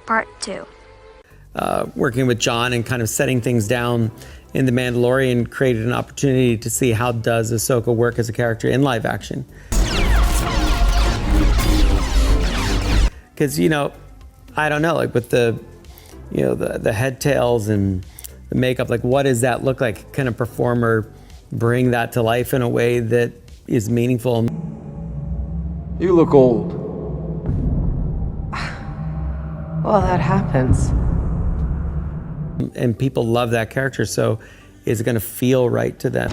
Part 2. Working with John and kind of setting things down in The Mandalorian created an opportunity to see how does Ahsoka work as a character in live action. Because, I don't know, like with the head tails and the makeup, like what does that look like? Can a performer bring that to life in a way that is meaningful? You look old. Well, that happens. And people love that character, so is it going to feel right to them?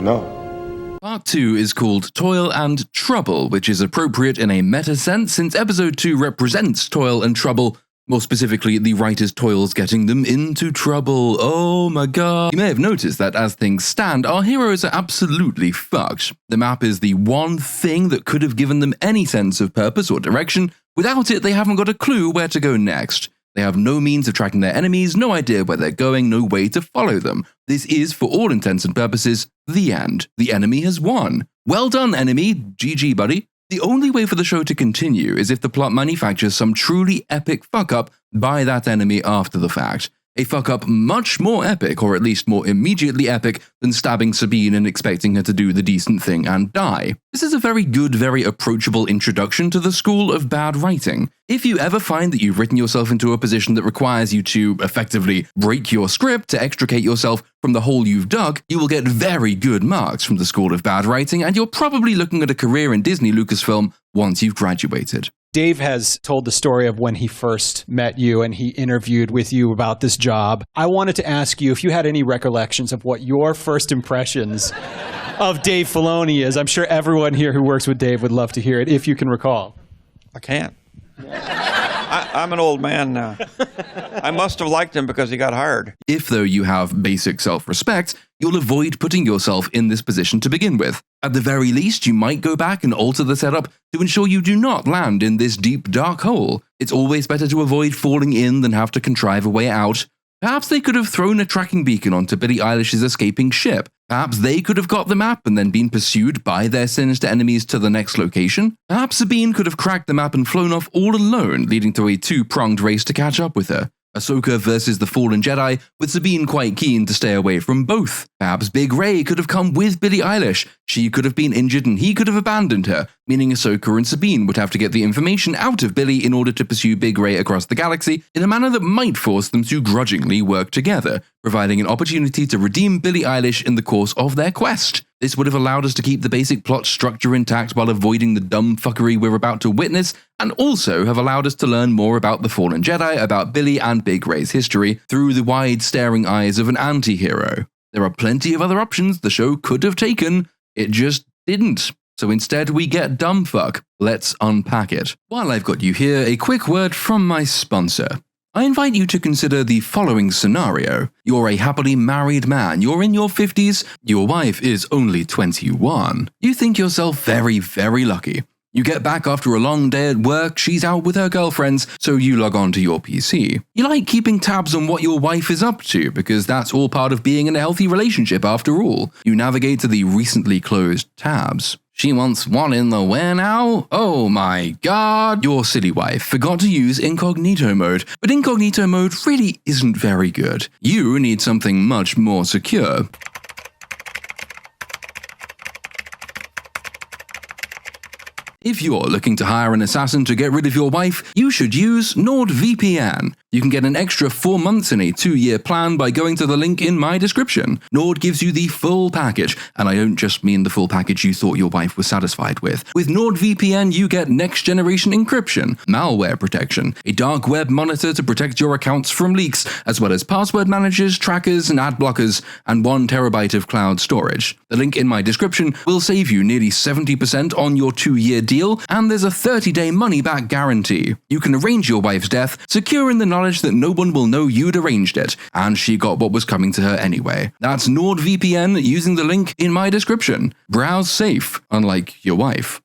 No. Part 2 is called Toil and Trouble, which is appropriate in a meta sense since Episode 2 represents toil and trouble, more specifically the writer's toils getting them into trouble. Oh my god. You may have noticed that as things stand, our heroes are absolutely fucked. The map is the one thing that could have given them any sense of purpose or direction. Without it, they haven't got a clue where to go next. They have no means of tracking their enemies, no idea where they're going, no way to follow them. This is, for all intents and purposes, the end. The enemy has won. Well done, enemy. GG, buddy. The only way for the show to continue is if the plot manufactures some truly epic fuck-up by that enemy after the fact. A fuck-up much more epic, or at least more immediately epic, than stabbing Sabine and expecting her to do the decent thing and die. This is a very good, very approachable introduction to the school of bad writing. If you ever find that you've written yourself into a position that requires you to effectively break your script to extricate yourself from the hole you've dug, you will get very good marks from the school of bad writing, and you're probably looking at a career in Disney Lucasfilm once you've graduated. Dave has told the story of when he first met you and he interviewed with you about this job. I wanted to ask you if you had any recollections of what your first impressions of Dave Filoni is. I'm sure everyone here who works with Dave would love to hear it, if you can recall. I can't. I'm an old man now. I must have liked him because he got hired. If, though, you have basic self-respect, you'll avoid putting yourself in this position to begin with. At the very least, you might go back and alter the setup to ensure you do not land in this deep, dark hole. It's always better to avoid falling in than have to contrive a way out. Perhaps they could have thrown a tracking beacon onto Billie Eilish's escaping ship. Perhaps they could have got the map and then been pursued by their sinister enemies to the next location. Perhaps Sabine could have cracked the map and flown off all alone, leading to a two-pronged race to catch up with her. Ahsoka versus the Fallen Jedi, with Sabine quite keen to stay away from both. Perhaps Big Rey could have come with Billie Eilish. She could have been injured and he could have abandoned her, meaning Ahsoka and Sabine would have to get the information out of Billie in order to pursue Big Rey across the galaxy in a manner that might force them to grudgingly work together, providing an opportunity to redeem Billie Eilish in the course of their quest. This would have allowed us to keep the basic plot structure intact while avoiding the dumb fuckery we're about to witness, and also have allowed us to learn more about the Fallen Jedi, about Billie and Big Rey's history, through the wide staring eyes of an anti-hero. There are plenty of other options the show could have taken, it just didn't. So instead we get dumbfuck. Let's unpack it. While I've got you here, a quick word from my sponsor. I invite you to consider the following scenario. You're a happily married man, you're in your 50s, your wife is only 21. You think yourself very, very lucky. You get back after a long day at work, she's out with her girlfriends, so you log on to your PC. You like keeping tabs on what your wife is up to, because that's all part of being in a healthy relationship after all. You navigate to the recently closed tabs. She wants one in the where now? Oh my god. Your silly wife forgot to use incognito mode, but incognito mode really isn't very good. You need something much more secure. If you're looking to hire an assassin to get rid of your wife, you should use NordVPN. You can get an extra 4 months in a 2-year plan by going to the link in my description. Nord gives you the full package, and I don't just mean the full package you thought your wife was satisfied with. With NordVPN, you get next-generation encryption, malware protection, a dark web monitor to protect your accounts from leaks, as well as password managers, trackers, and ad blockers, and 1 terabyte of cloud storage. The link in my description will save you nearly 70% on your 2-year deal, and there's a 30-day money-back guarantee. You can arrange your wife's death, secure in the knowledge that no one will know you'd arranged it, and she got what was coming to her anyway. That's NordVPN using the link in my description. Browse safe, unlike your wife.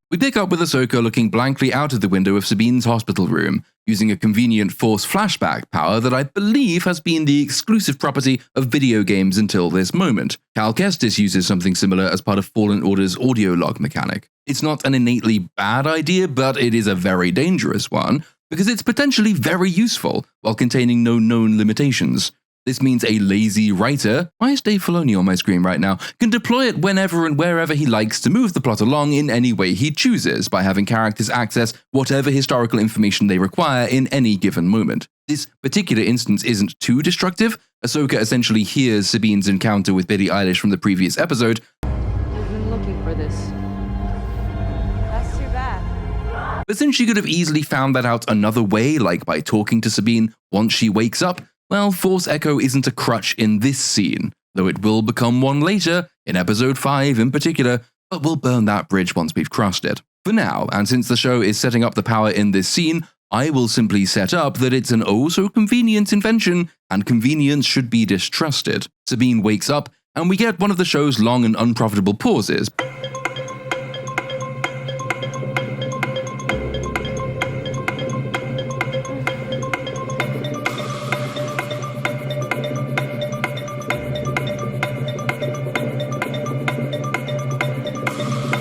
We pick up with Ahsoka looking blankly out of the window of Sabine's hospital room, using a convenient Force flashback power that I believe has been the exclusive property of video games until this moment. Cal Kestis uses something similar as part of Fallen Order's audio log mechanic. It's not an innately bad idea, but it is a very dangerous one, because it's potentially very useful while containing no known limitations. This means a lazy writer, why is Dave Filoni on my screen right now, can deploy it whenever and wherever he likes to move the plot along in any way he chooses by having characters access whatever historical information they require in any given moment. This particular instance isn't too destructive. Ahsoka essentially hears Sabine's encounter with Billie Eilish from the previous episode. I've been looking for this. That's too bad. But since she could have easily found that out another way, like by talking to Sabine once she wakes up, well, Force Echo isn't a crutch in this scene, though it will become one later, in episode 5 in particular, but we'll burn that bridge once we've crossed it. For now, and since the show is setting up the power in this scene, I will simply set up that it's an oh-so-convenient invention, and convenience should be distrusted. Sabine wakes up, and we get one of the show's long and unprofitable pauses.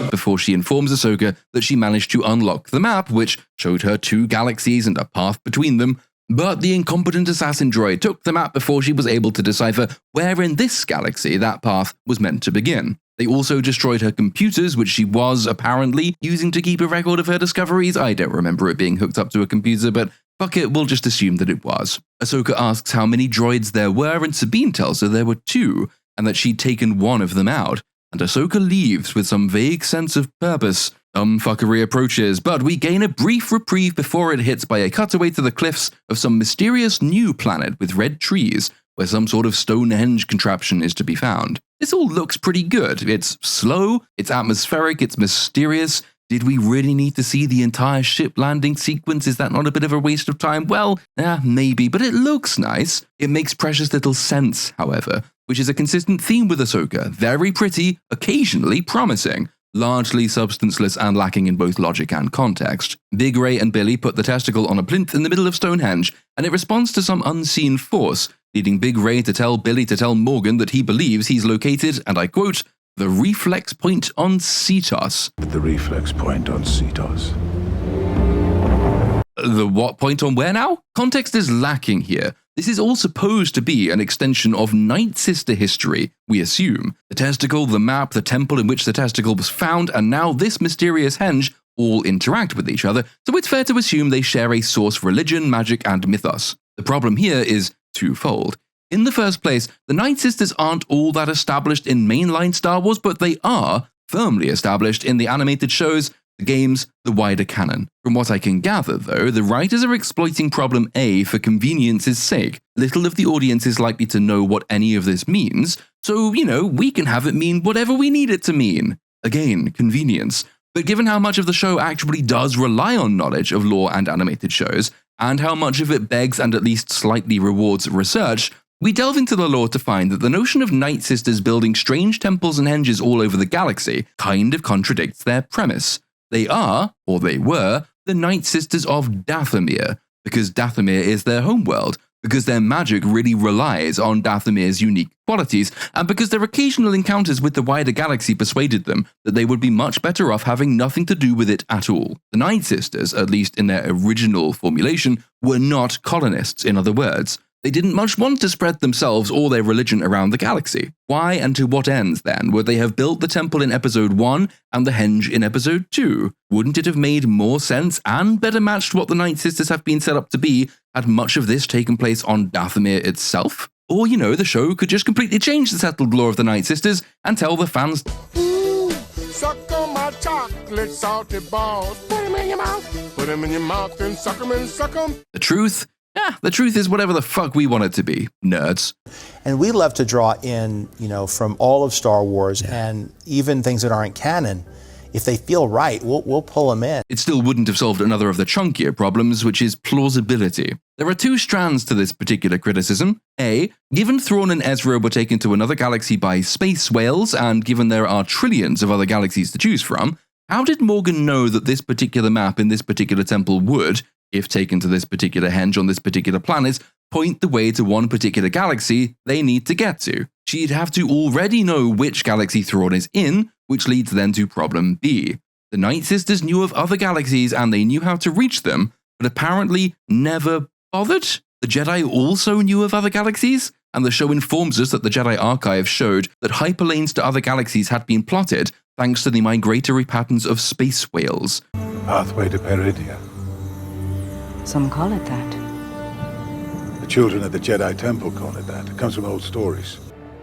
Before she informs Ahsoka that she managed to unlock the map, which showed her 2 galaxies and a path between them, but the incompetent assassin droid took the map before she was able to decipher where in this galaxy that path was meant to begin. They also destroyed her computers, which she was, apparently, using to keep a record of her discoveries. I don't remember it being hooked up to a computer, but fuck it, we'll just assume that it was. Ahsoka asks how many droids there were, and Sabine tells her there were 2, and that she'd taken one of them out. And Ahsoka leaves with some vague sense of purpose. Fuckery approaches, but we gain a brief reprieve before it hits by a cutaway to the cliffs of some mysterious new planet with red trees, where some sort of Stonehenge contraption is to be found. This all looks pretty good. It's slow, it's atmospheric, it's mysterious. Did we really need to see the entire ship landing sequence? Is that not a bit of a waste of time? Well, maybe, but it looks nice. It makes precious little sense, however, which is a consistent theme with Ahsoka. Very pretty, occasionally promising, largely substanceless and lacking in both logic and context. Big Ray and Billy put the testicle on a plinth in the middle of Stonehenge, and it responds to some unseen force, leading Big Ray to tell Billy to tell Morgan that he believes he's located, and I quote, the reflex point on Cetos. The reflex point on Cetos. The what point on where now? Context is lacking here. This is all supposed to be an extension of Night Sister history, we assume. The testicle, the map, the temple in which the testicle was found, and now this mysterious henge all interact with each other, so it's fair to assume they share a source religion, magic, and mythos. The problem here is twofold. In the first place, the Night Sisters aren't all that established in mainline Star Wars, but they are firmly established in the animated shows, the games, the wider canon. From what I can gather, though, the writers are exploiting problem A for convenience's sake. Little of the audience is likely to know what any of this means, so, we can have it mean whatever we need it to mean. Again, convenience. But given how much of the show actually does rely on knowledge of lore and animated shows, and how much of it begs and at least slightly rewards research, we delve into the lore to find that the notion of Night Sisters building strange temples and henges all over the galaxy kind of contradicts their premise. They are, or they were, the Night Sisters of Dathomir, because Dathomir is their homeworld, because their magic really relies on Dathomir's unique qualities, and because their occasional encounters with the wider galaxy persuaded them that they would be much better off having nothing to do with it at all. The Night Sisters, at least in their original formulation, were not colonists, in other words. They didn't much want to spread themselves or their religion around the galaxy. Why and to what ends, then, would they have built the temple in Episode 1 and the henge in Episode 2? Wouldn't it have made more sense and better matched what the Night Sisters have been set up to be had much of this taken place on Dathomir itself? Or, the show could just completely change the settled lore of the Night Sisters and tell the fans, ooh, suck on my chocolate salty balls. Put them in your mouth. Put them in your mouth and suck them and suck them. The truth is whatever the fuck we want it to be, nerds. And we love to draw in, from all of Star Wars and even things that aren't canon. If they feel right, we'll pull them in. It still wouldn't have solved another of the chunkier problems, which is plausibility. There are 2 strands to this particular criticism. A, given Thrawn and Ezra were taken to another galaxy by space whales, and given there are trillions of other galaxies to choose from, How did Morgan know that this particular map in this particular temple would, if taken to this particular henge on this particular planet, point the way to one particular galaxy they need to get to? She'd have to already know which galaxy Thrawn is in, which leads then to problem B. The Night Sisters knew of other galaxies and they knew how to reach them, but apparently never bothered? The Jedi also knew of other galaxies? And the show informs us that the Jedi Archive showed that hyperlanes to other galaxies had been plotted thanks to the migratory patterns of space whales. Pathway to Peridia. Some call it that. The children of the Jedi Temple call it that. It comes from old stories.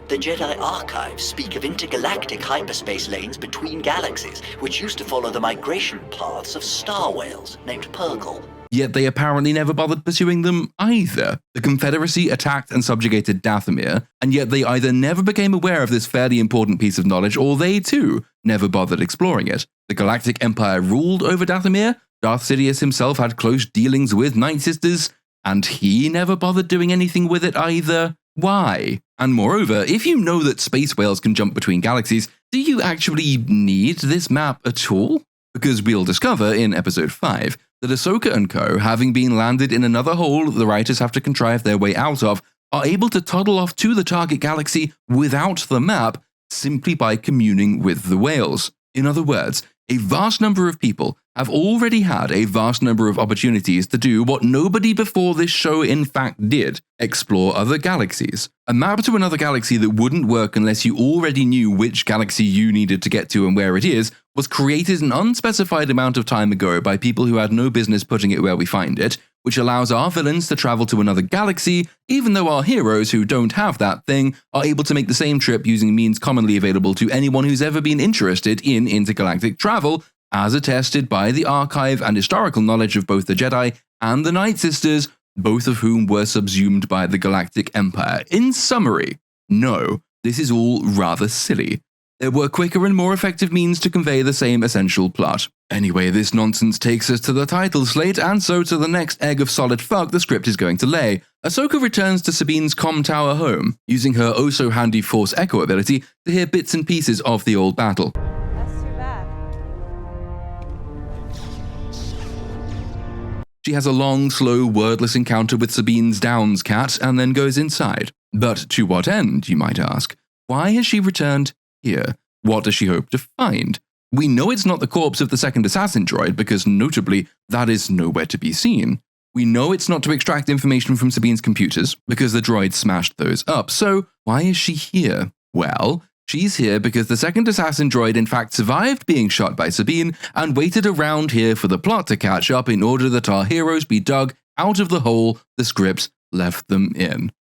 The Jedi Archives speak of intergalactic hyperspace lanes between galaxies, which used to follow the migration paths of star whales named Purgle. Yet they apparently never bothered pursuing them either. The Confederacy attacked and subjugated Dathomir, and yet they either never became aware of this fairly important piece of knowledge, or they too never bothered exploring it. The Galactic Empire ruled over Dathomir, Darth Sidious himself had close dealings with Night Sisters, and he never bothered doing anything with it either. Why? And moreover, if you know that space whales can jump between galaxies, do you actually need this map at all? Because we'll discover in episode 5 that Ahsoka and co, having been landed in another hole the writers have to contrive their way out of, are able to toddle off to the target galaxy without the map simply by communing with the whales. In other words, a vast number of people have already had a vast number of opportunities to do what nobody before this show in fact did: explore other galaxies. A map to another galaxy that wouldn't work unless you already knew which galaxy you needed to get to and where it is was created an unspecified amount of time ago by people who had no business putting it where we find it, which allows our villains to travel to another galaxy, even though our heroes who don't have that thing are able to make the same trip using means commonly available to anyone who's ever been interested in intergalactic travel, as attested by the archive and historical knowledge of both the Jedi and the Night Sisters, both of whom were subsumed by the Galactic Empire. In summary, no, this is all rather silly. There were quicker and more effective means to convey the same essential plot. Anyway, this nonsense takes us to the title slate, and so to the next egg of solid fuck the script is going to lay. Ahsoka returns to Sabine's comm tower home, using her oh-so-handy Force Echo ability to hear bits and pieces of the old battle. That's too bad. She has a long, slow, wordless encounter with Sabine's Downs cat and then goes inside. But to what end, you might ask? Why has she returned here? What does she hope to find? We know it's not the corpse of the second assassin droid because, notably, that is nowhere to be seen. We know it's not to extract information from Sabine's computers because the droid smashed those up. So why is she here? Well, she's here because the second assassin droid in fact survived being shot by Sabine and waited around here for the plot to catch up in order that our heroes be dug out of the hole the scripts left them in.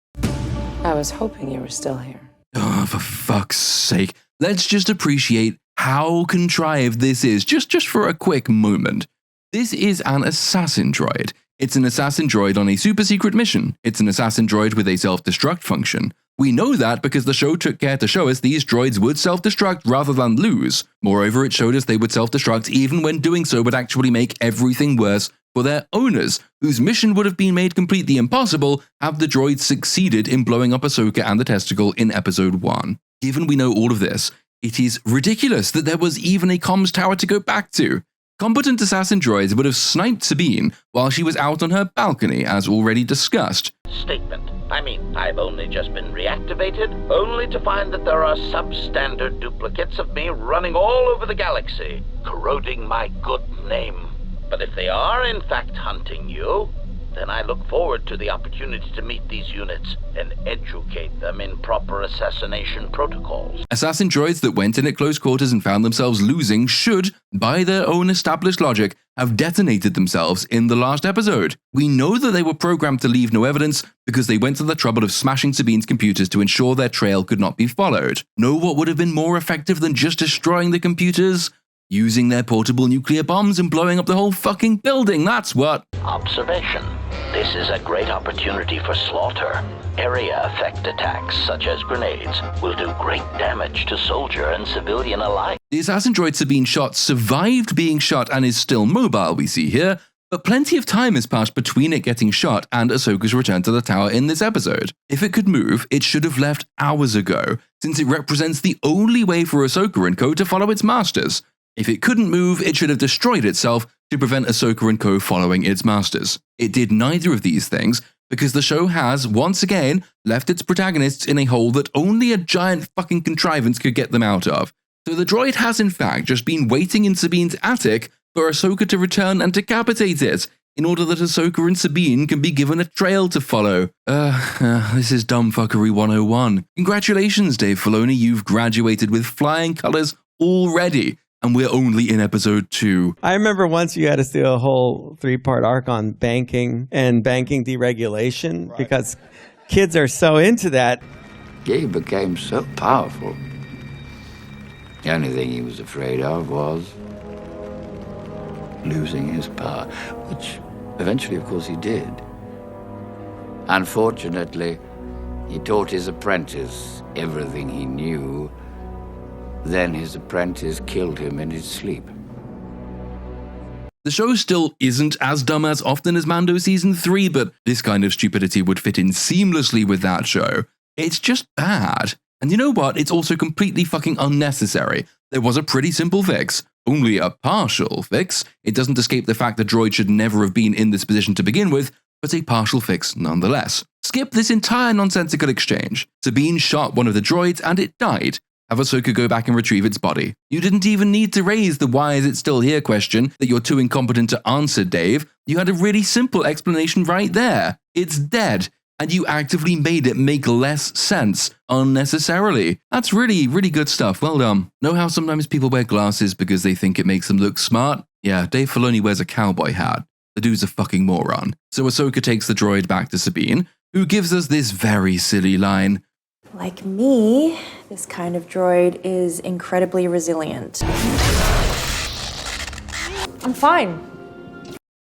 I was hoping you were still here. Oh, for fuck's sake. Let's just appreciate how contrived this is, just for a quick moment. This is an assassin droid. It's an assassin droid on a super secret mission. It's an assassin droid with a self-destruct function. We know that because the show took care to show us these droids would self-destruct rather than lose. Moreover, it showed us they would self-destruct even when doing so would actually make everything worse for their owners, whose mission would have been made completely impossible had the droids succeeded in blowing up Ahsoka and the testicle in episode 1. Given we know all of this, it is ridiculous that there was even a comms tower to go back to. Competent assassin droids would have sniped Sabine while she was out on her balcony, as already discussed. Statement. I've only just been reactivated, only to find that there are substandard duplicates of me running all over the galaxy, corroding my good name. But if they are in fact hunting you, then I look forward to the opportunity to meet these units and educate them in proper assassination protocols. Assassin droids that went in at close quarters and found themselves losing should, by their own established logic, have detonated themselves in the last episode. We know that they were programmed to leave no evidence because they went to the trouble of smashing Sabine's computers to ensure their trail could not be followed. Know what would have been more effective than just destroying the computers? Using their portable nuclear bombs and blowing up the whole fucking building, that's what. Observation. This is a great opportunity for slaughter. Area effect attacks, such as grenades, will do great damage to soldier and civilian alike. The assassin droid Sabine shot survived being shot and is still mobile, we see here, but plenty of time has passed between it getting shot and Ahsoka's return to the tower in this episode. If it could move, it should have left hours ago, since it represents the only way for Ahsoka and co to follow its masters. If it couldn't move, it should have destroyed itself to prevent Ahsoka and co following its masters. It did neither of these things because the show has, once again, left its protagonists in a hole that only a giant fucking contrivance could get them out of. So the droid has in fact just been waiting in Sabine's attic for Ahsoka to return and decapitate it, in order that Ahsoka and Sabine can be given a trail to follow. This is dumbfuckery 101. Congratulations, Dave Filoni, you've graduated with flying colors already, and we're only in episode 2. I remember once you had to do a whole 3-part arc on banking and banking deregulation because kids are so into that. He became so powerful. The only thing he was afraid of was losing his power, which eventually, of course, he did. Unfortunately, he taught his apprentice everything he knew. Then his apprentice killed him in his sleep. The show still isn't as dumb as often as Mando Season 3, but this kind of stupidity would fit in seamlessly with that show. It's just bad. And you know what? It's also completely fucking unnecessary. There was a pretty simple fix. Only a partial fix. It doesn't escape the fact the droid should never have been in this position to begin with, but a partial fix nonetheless. Skip this entire nonsensical exchange. Sabine shot one of the droids and it died. Have Ahsoka go back and retrieve its body. You didn't even need to raise the why is it still here question that you're too incompetent to answer, Dave. You had a really simple explanation right there. It's dead. And you actively made it make less sense unnecessarily. That's really, really good stuff. Well done. Know how sometimes people wear glasses because they think it makes them look smart? Yeah, Dave Filoni wears a cowboy hat. The dude's a fucking moron. So Ahsoka takes the droid back to Sabine, who gives us this very silly line. Like me, this kind of droid is incredibly resilient. I'm fine.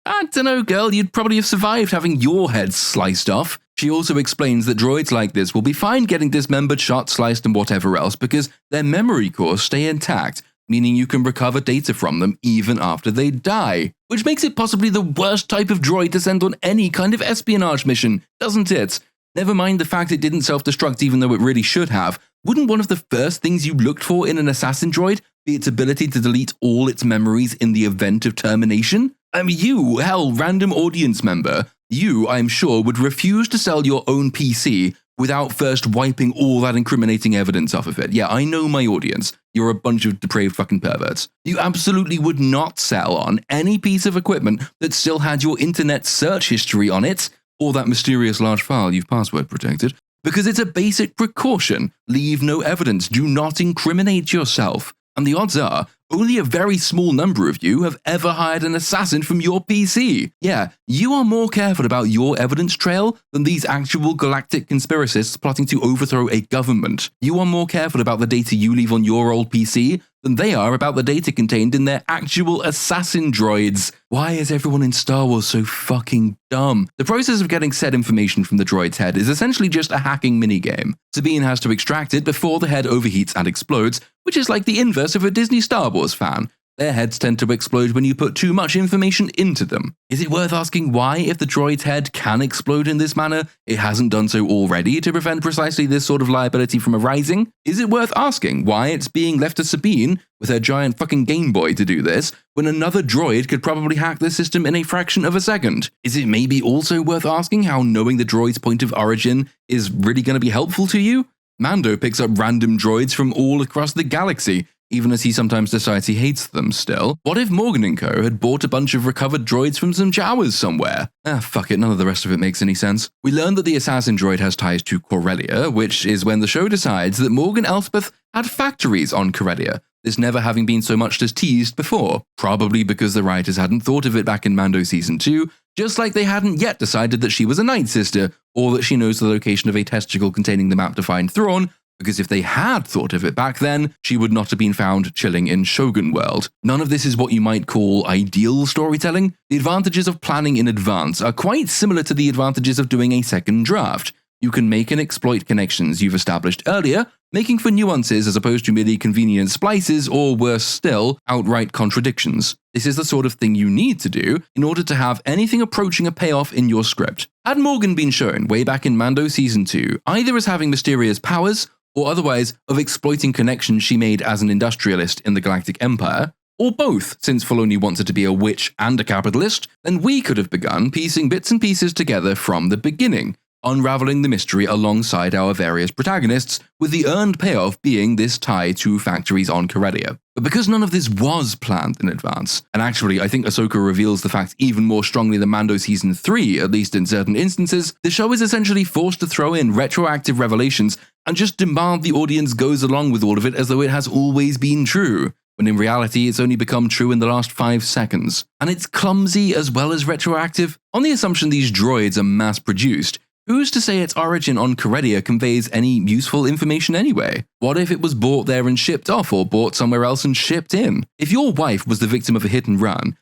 I dunno, girl, you'd probably have survived having your head sliced off. She also explains that droids like this will be fine getting dismembered, shot, sliced, and whatever else because their memory cores stay intact, meaning you can recover data from them even after they die. Which makes it possibly the worst type of droid to send on any kind of espionage mission, doesn't it? Never mind the fact it didn't self-destruct even though it really should have. Wouldn't one of the first things you looked for in an assassin droid be its ability to delete all its memories in the event of termination? I mean, you, hell, random audience member, you, I'm sure, would refuse to sell your own PC without first wiping all that incriminating evidence off of it. Yeah, I know my audience. You're a bunch of depraved fucking perverts. You absolutely would not sell on any piece of equipment that still had your internet search history on it, or that mysterious large file you've password protected, because it's a basic precaution. Leave no evidence. Do not incriminate yourself. And the odds are, only a very small number of you have ever hired an assassin from your PC. Yeah, you are more careful about your evidence trail than these actual galactic conspiracists plotting to overthrow a government. You are more careful about the data you leave on your old PC than they are about the data contained in their actual assassin droids. Why is everyone in Star Wars so fucking dumb? The process of getting said information from the droid's head is essentially just a hacking minigame. Sabine has to extract it before the head overheats and explodes, which is like the inverse of a Disney Star Wars fan. Their heads tend to explode when you put too much information into them. Is it worth asking why, if the droid's head can explode in this manner, it hasn't done so already to prevent precisely this sort of liability from arising? Is it worth asking why it's being left to Sabine, with her giant fucking Game Boy, to do this, when another droid could probably hack the system in a fraction of a second? Is it maybe also worth asking how knowing the droid's point of origin is really going to be helpful to you? Mando picks up random droids from all across the galaxy, even as he sometimes decides he hates them still. What if Morgan & Co. had bought a bunch of recovered droids from some Jawas somewhere? Fuck it, none of the rest of it makes any sense. We learn that the assassin droid has ties to Corellia, which is when the show decides that Morgan Elspeth had factories on Corellia, this never having been so much as teased before, probably because the writers hadn't thought of it back in Mando Season 2, just like they hadn't yet decided that she was a Night Sister, or that she knows the location of a testicle containing the map to find Thrawn, because if they had thought of it back then, she would not have been found chilling in Shogun World. None of this is what you might call ideal storytelling. The advantages of planning in advance are quite similar to the advantages of doing a second draft. You can make and exploit connections you've established earlier, making for nuances as opposed to merely convenient splices or, worse still, outright contradictions. This is the sort of thing you need to do in order to have anything approaching a payoff in your script. Had Morgan been shown way back in Mando Season 2 either as having mysterious powers, or otherwise of exploiting connections she made as an industrialist in the Galactic Empire, or both. Since Filoni wants her to be a witch and a capitalist, then we could have begun piecing bits and pieces together from the beginning, unraveling the mystery alongside our various protagonists, with the earned payoff being this tie to factories on Corellia. But because none of this was planned in advance, and actually I think Ahsoka reveals the fact even more strongly than Mando Season 3, at least in certain instances, the show is essentially forced to throw in retroactive revelations and just demand the audience goes along with all of it as though it has always been true, when in reality it's only become true in the last 5 seconds. And it's clumsy as well as retroactive. On the assumption these droids are mass-produced, who's to say its origin on Corellia conveys any useful information anyway? What if it was bought there and shipped off, or bought somewhere else and shipped in? If your wife was the victim of a hit and run,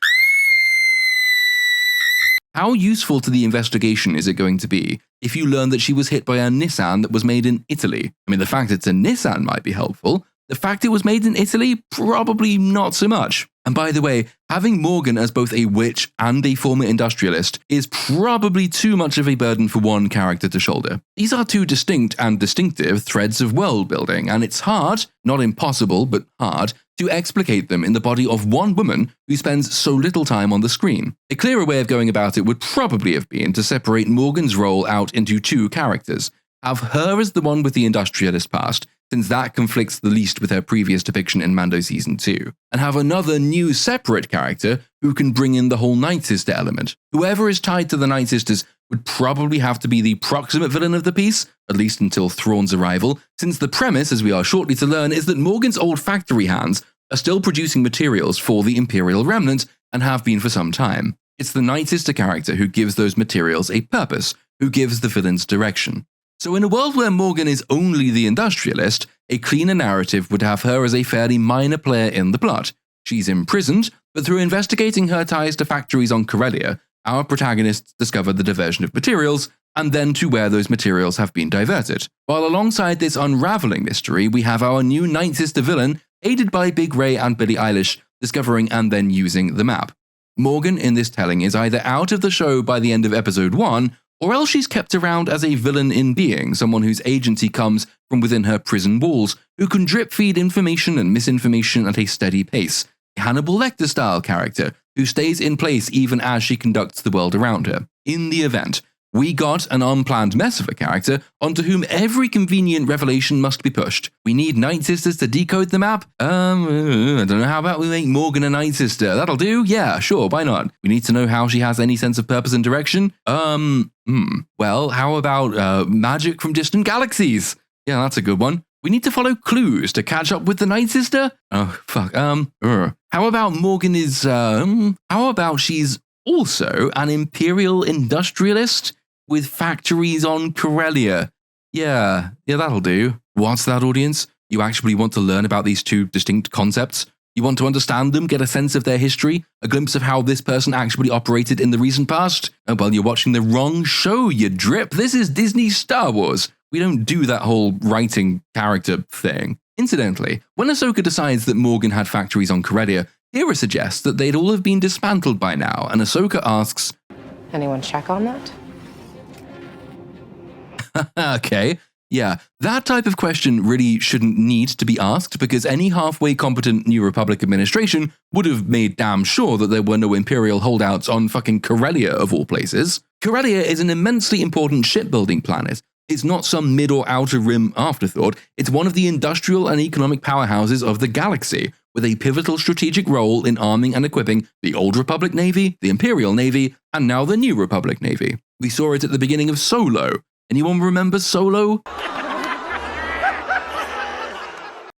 how useful to the investigation is it going to be if you learn that she was hit by a Nissan that was made in Italy? I mean, the fact it's a Nissan might be helpful. The fact it was made in Italy, probably not so much. And by the way, having Morgan as both a witch and a former industrialist is probably too much of a burden for one character to shoulder. These are two distinct and distinctive threads of world building, and it's hard, not impossible, but hard, to explicate them in the body of one woman who spends so little time on the screen. A clearer way of going about it would probably have been to separate Morgan's role out into 2 characters. Have her as the one with the industrialist past, since that conflicts the least with her previous depiction in Mando Season 2, and have another new separate character who can bring in the whole Night Sister element. Whoever is tied to the Night Sisters would probably have to be the proximate villain of the piece, at least until Thrawn's arrival, since the premise, as we are shortly to learn, is that Morgan's old factory hands are still producing materials for the Imperial Remnant and have been for some time. It's the Night Sister character who gives those materials a purpose, who gives the villain's direction. So in a world where Morgan is only the industrialist, a cleaner narrative would have her as a fairly minor player in the plot. She's imprisoned, but through investigating her ties to factories on Corellia, our protagonists discover the diversion of materials, and then to where those materials have been diverted. While alongside this unraveling mystery, we have our new Night Sister villain, aided by Big Ray and Billie Eilish, discovering and then using the map. Morgan in this telling is either out of the show by the end of episode 1, or else she's kept around as a villain in being, someone whose agency comes from within her prison walls, who can drip feed information and misinformation at a steady pace. A Hannibal Lecter-style character who stays in place even as she conducts the world around her. In the event, we got an unplanned mess of a character onto whom every convenient revelation must be pushed. We need Night Sisters to decode the map? I don't know, how about we make Morgan a Night Sister? That'll do? Yeah, sure, why not? We need to know how she has any sense of purpose and direction? Well, how about magic from distant galaxies? Yeah, that's a good one. We need to follow clues to catch up with the Night Sister? Oh, fuck, How about Morgan is, how about she's also an Imperial industrialist with factories on Corellia? Yeah, that'll do. What's that, audience? You actually want to learn about these 2 distinct concepts? You want to understand them, get a sense of their history, a glimpse of how this person actually operated in the recent past? Oh, well, you're watching the wrong show, you drip. This is Disney Star Wars. We don't do that whole writing character thing. Incidentally, when Ahsoka decides that Morgan had factories on Corellia, Hera suggests that they'd all have been dismantled by now, and Ahsoka asks, Anyone check on that? Okay, yeah, that type of question really shouldn't need to be asked, because any halfway competent New Republic administration would have made damn sure that there were no Imperial holdouts on fucking Corellia of all places. Corellia is an immensely important shipbuilding planet. It's not some mid or outer rim afterthought, it's one of the industrial and economic powerhouses of the galaxy, with a pivotal strategic role in arming and equipping the Old Republic Navy, the Imperial Navy, and now the New Republic Navy. We saw it at the beginning of Solo. Anyone remember Solo?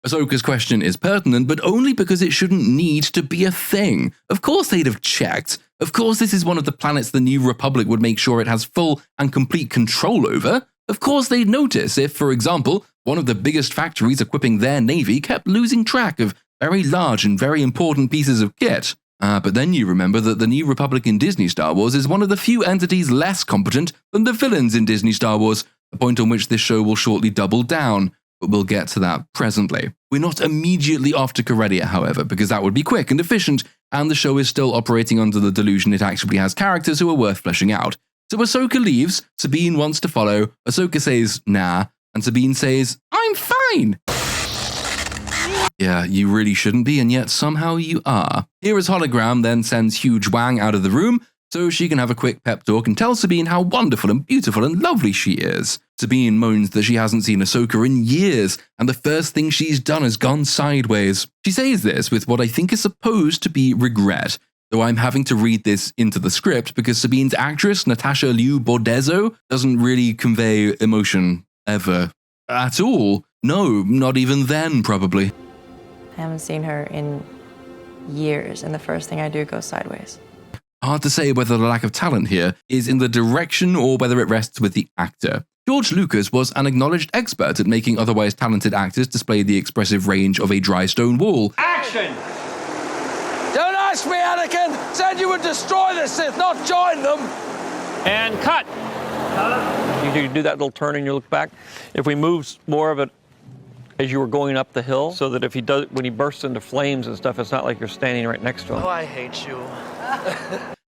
Ahsoka's question is pertinent, but only because it shouldn't need to be a thing. Of course they'd have checked. Of course this is one of the planets the New Republic would make sure it has full and complete control over. Of course they'd notice if, for example, one of the biggest factories equipping their navy kept losing track of very large and very important pieces of kit. But then you remember that the New Republic in Disney Star Wars is one of the few entities less competent than the villains in Disney Star Wars, a point on which this show will shortly double down, but we'll get to that presently. We're not immediately off to Corellia, however, because that would be quick and efficient, and the show is still operating under the delusion it actually has characters who are worth fleshing out. So Ahsoka leaves, Sabine wants to follow, Ahsoka says, nah, and Sabine says, I'm fine! Yeah, you really shouldn't be, and yet somehow you are. Hera's hologram then sends huge Wang out of the room so she can have a quick pep talk and tell Sabine how wonderful and beautiful and lovely she is. Sabine moans that she hasn't seen Ahsoka in years, and the first thing she's done has gone sideways. She says this with what I think is supposed to be regret, though I'm having to read this into the script because Sabine's actress, Natasha Liu Bordezzo, doesn't really convey emotion ever. At all. No, not even then, probably. I haven't seen her in years, and the first thing I do goes sideways. Hard to say whether the lack of talent here is in the direction or whether it rests with the actor. George Lucas was an acknowledged expert at making otherwise talented actors display the expressive range of a dry stone wall. Action! Don't ask me, Anakin! Said you would destroy the Sith, not join them! And cut. You do that little turn and you look back. If we move more of it as you were going up the hill, so that if he does, when he bursts into flames and stuff, it's not like you're standing right next to him. Oh, I hate you.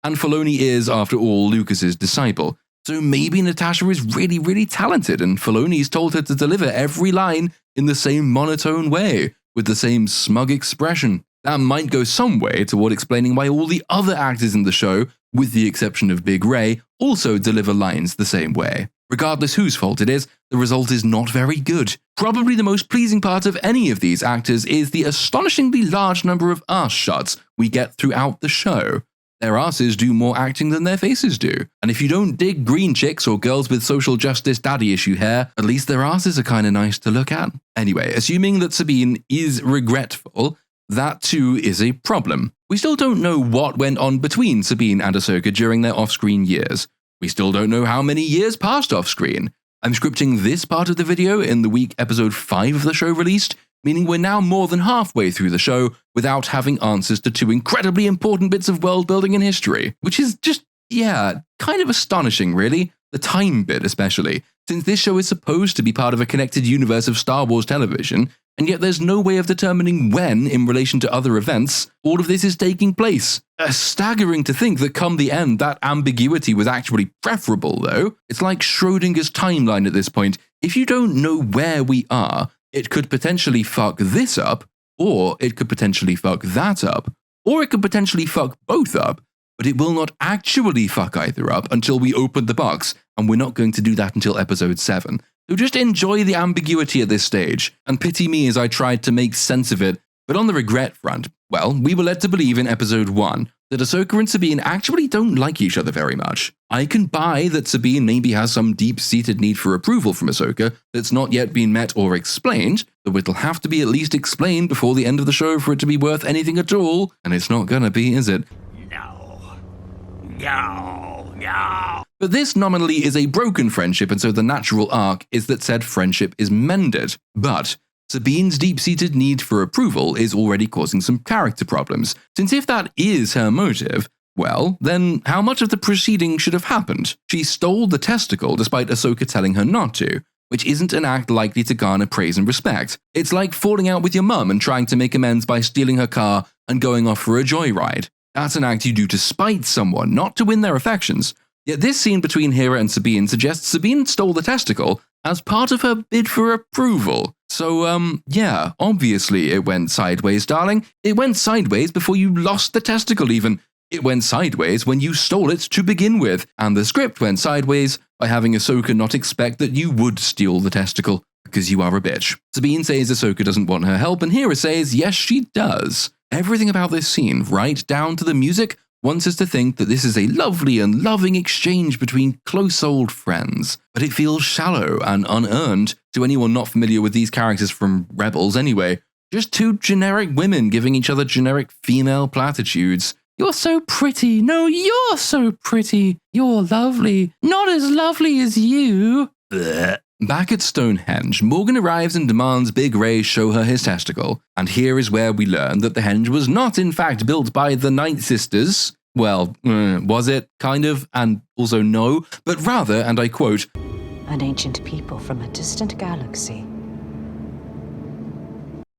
And Filoni is, after all, Lucas's disciple. So maybe Natasha is really, really talented, and Filoni's told her to deliver every line in the same monotone way, with the same smug expression. That might go some way toward explaining why all the other actors in the show, with the exception of Big Ray, also deliver lines the same way. Regardless whose fault it is, the result is not very good. Probably the most pleasing part of any of these actors is the astonishingly large number of arse shots we get throughout the show. Their asses do more acting than their faces do. And if you don't dig green chicks or girls with social justice daddy issue hair, at least their asses are kinda nice to look at. Anyway, assuming that Sabine is regretful, that too is a problem. We still don't know what went on between Sabine and Ahsoka during their off-screen years. We still don't know how many years passed off-screen. I'm scripting this part of the video in the week episode 5 of the show released, meaning we're now more than halfway through the show without having answers to two incredibly important bits of world building and history, which is just, yeah, kind of astonishing, really. The time bit especially, since this show is supposed to be part of a connected universe of Star Wars television, and yet there's no way of determining when, in relation to other events, all of this is taking place. Staggering to think that come the end, that ambiguity was actually preferable, though. It's like Schrodinger's timeline at this point. If you don't know where we are, it could potentially fuck this up, or it could potentially fuck that up, or it could potentially fuck both up, but it will not actually fuck either up until we open the box, and we're not going to do that until episode 7. So just enjoy the ambiguity at this stage, and pity me as I tried to make sense of it. But on the regret front, well, we were led to believe in episode 1 that Ahsoka and Sabine actually don't like each other very much. I can buy that Sabine maybe has some deep-seated need for approval from Ahsoka that's not yet been met or explained, though it'll have to be at least explained before the end of the show for it to be worth anything at all, and it's not gonna be, is it? No. But this nominally is a broken friendship, and so the natural arc is that said friendship is mended. But Sabine's deep-seated need for approval is already causing some character problems, since if that is her motive, well, then how much of the proceeding should have happened? She stole the testicle despite Ahsoka telling her not to, which isn't an act likely to garner praise and respect. It's like falling out with your mum and trying to make amends by stealing her car and going off for a joyride. That's an act you do to spite someone, not to win their affections. Yet this scene between Hera and Sabine suggests Sabine stole the testicle as part of her bid for approval. So, yeah, obviously it went sideways, darling. It went sideways before you lost the testicle even. It went sideways when you stole it to begin with, and the script went sideways by having Ahsoka not expect that you would steal the testicle, because you are a bitch. Sabine says Ahsoka doesn't want her help, and Hera says yes she does. Everything about this scene, right down to the music, wants us to think that this is a lovely and loving exchange between close old friends, but it feels shallow and unearned to anyone not familiar with these characters from Rebels anyway. Just two generic women giving each other generic female platitudes. You're so pretty. No, you're so pretty. You're lovely. Not as lovely as you. Blech. Back at Stonehenge, Morgan arrives and demands Big Ray show her his testicle, and here is where we learn that the henge was not in fact built by the Night Sisters. Well, was it? Kind of, and also no, but rather, and I quote, an ancient people from a distant galaxy.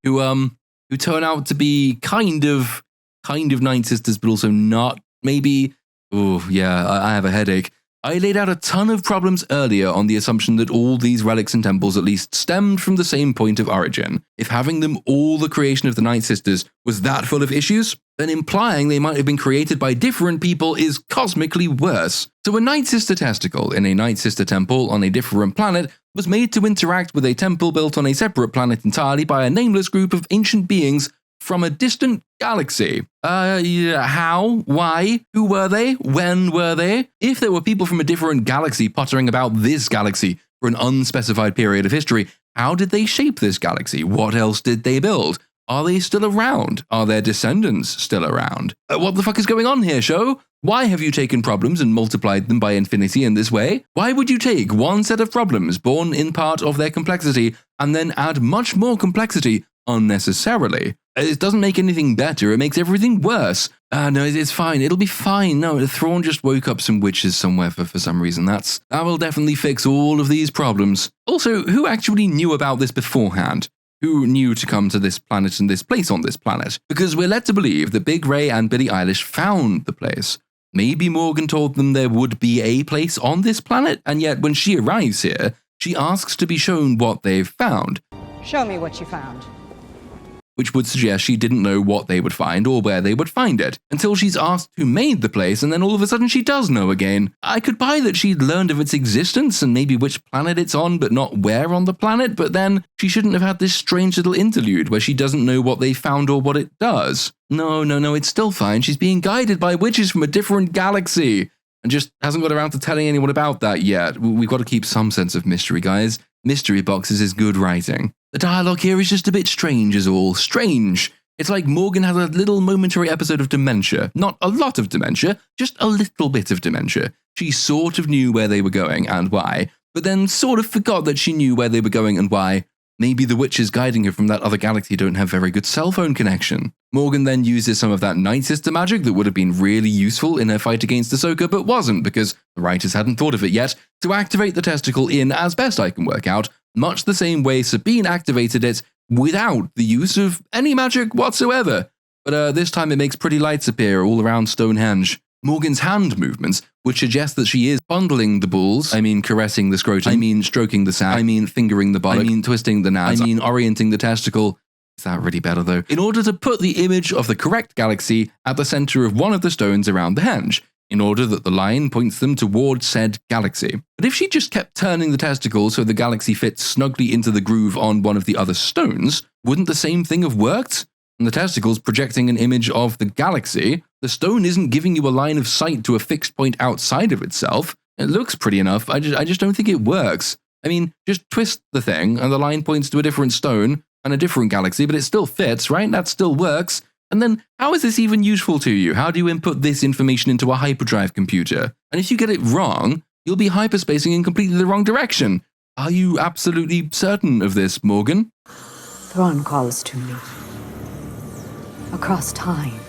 Who turn out to be kind of Night Sisters, but also not, maybe. Oh, yeah, I have a headache. I laid out a ton of problems earlier on the assumption that all these relics and temples at least stemmed from the same point of origin. If having them all the creation of the Night Sisters was that full of issues, then implying they might have been created by different people is cosmically worse. So a Night Sister testicle in a Night Sister temple on a different planet was made to interact with a temple built on a separate planet entirely by a nameless group of ancient beings from a distant galaxy. Yeah, how? Why? Who were they? When were they? If there were people from a different galaxy pottering about this galaxy for an unspecified period of history, how did they shape this galaxy? What else did they build? Are they still around? Are their descendants still around? What the fuck is going on here, show? Why have you taken problems and multiplied them by infinity in this way? Why would you take one set of problems born in part of their complexity and then add much more complexity unnecessarily? It doesn't make anything better, it makes everything worse. No, it's fine, it'll be fine. No, Thrawn just woke up some witches somewhere for some reason. That will definitely fix all of these problems. Also, who actually knew about this beforehand? Who knew to come to this planet and this place on this planet? Because we're led to believe that Big Ray and Billie Eilish found the place. Maybe Morgan told them there would be a place on this planet, and yet when she arrives here, she asks to be shown what they've found. Show me what you found. Which would suggest she didn't know what they would find or where they would find it, until she's asked who made the place, and then all of a sudden she does know again. I could buy that she'd learned of its existence and maybe which planet it's on, but not where on the planet, but then she shouldn't have had this strange little interlude where she doesn't know what they found or what it does. No, it's still fine. She's being guided by witches from a different galaxy, and just hasn't got around to telling anyone about that yet. We've got to keep some sense of mystery, guys. Mystery boxes is good writing. The dialogue here is just a bit strange is all. Strange. It's like Morgan had a little momentary episode of dementia. Not a lot of dementia, just a little bit of dementia. She sort of knew where they were going and why, but then sort of forgot that she knew where they were going and why. Maybe the witches guiding her from that other galaxy don't have very good cell phone connection. Morgan then uses some of that Night Sister magic that would have been really useful in her fight against Ahsoka, but wasn't because the writers hadn't thought of it yet, to activate the testicle in, as best I can work out, much the same way Sabine activated it without the use of any magic whatsoever. But this time it makes pretty lights appear all around Stonehenge. Morgan's hand movements, which suggest that she is fondling the balls, I mean caressing the scrotum, I mean stroking the sack, I mean fingering the bollock, I mean twisting the nads, I mean orienting the testicle. Is that really better though? In order to put the image of the correct galaxy at the center of one of the stones around the henge, in order that the line points them towards said galaxy. But if she just kept turning the testicle so the galaxy fits snugly into the groove on one of the other stones, wouldn't the same thing have worked? And the testicle's projecting an image of the galaxy. The stone isn't giving you a line of sight to a fixed point outside of itself. It looks pretty enough, I just don't think it works. I mean, just twist the thing and the line points to a different stone and a different galaxy, but it still fits, right? That still works. And then, how is this even useful to you? How do you input this information into a hyperdrive computer? And if you get it wrong, you'll be hyperspacing in completely the wrong direction. Are you absolutely certain of this, Morgan? Thrawn calls to me. Across time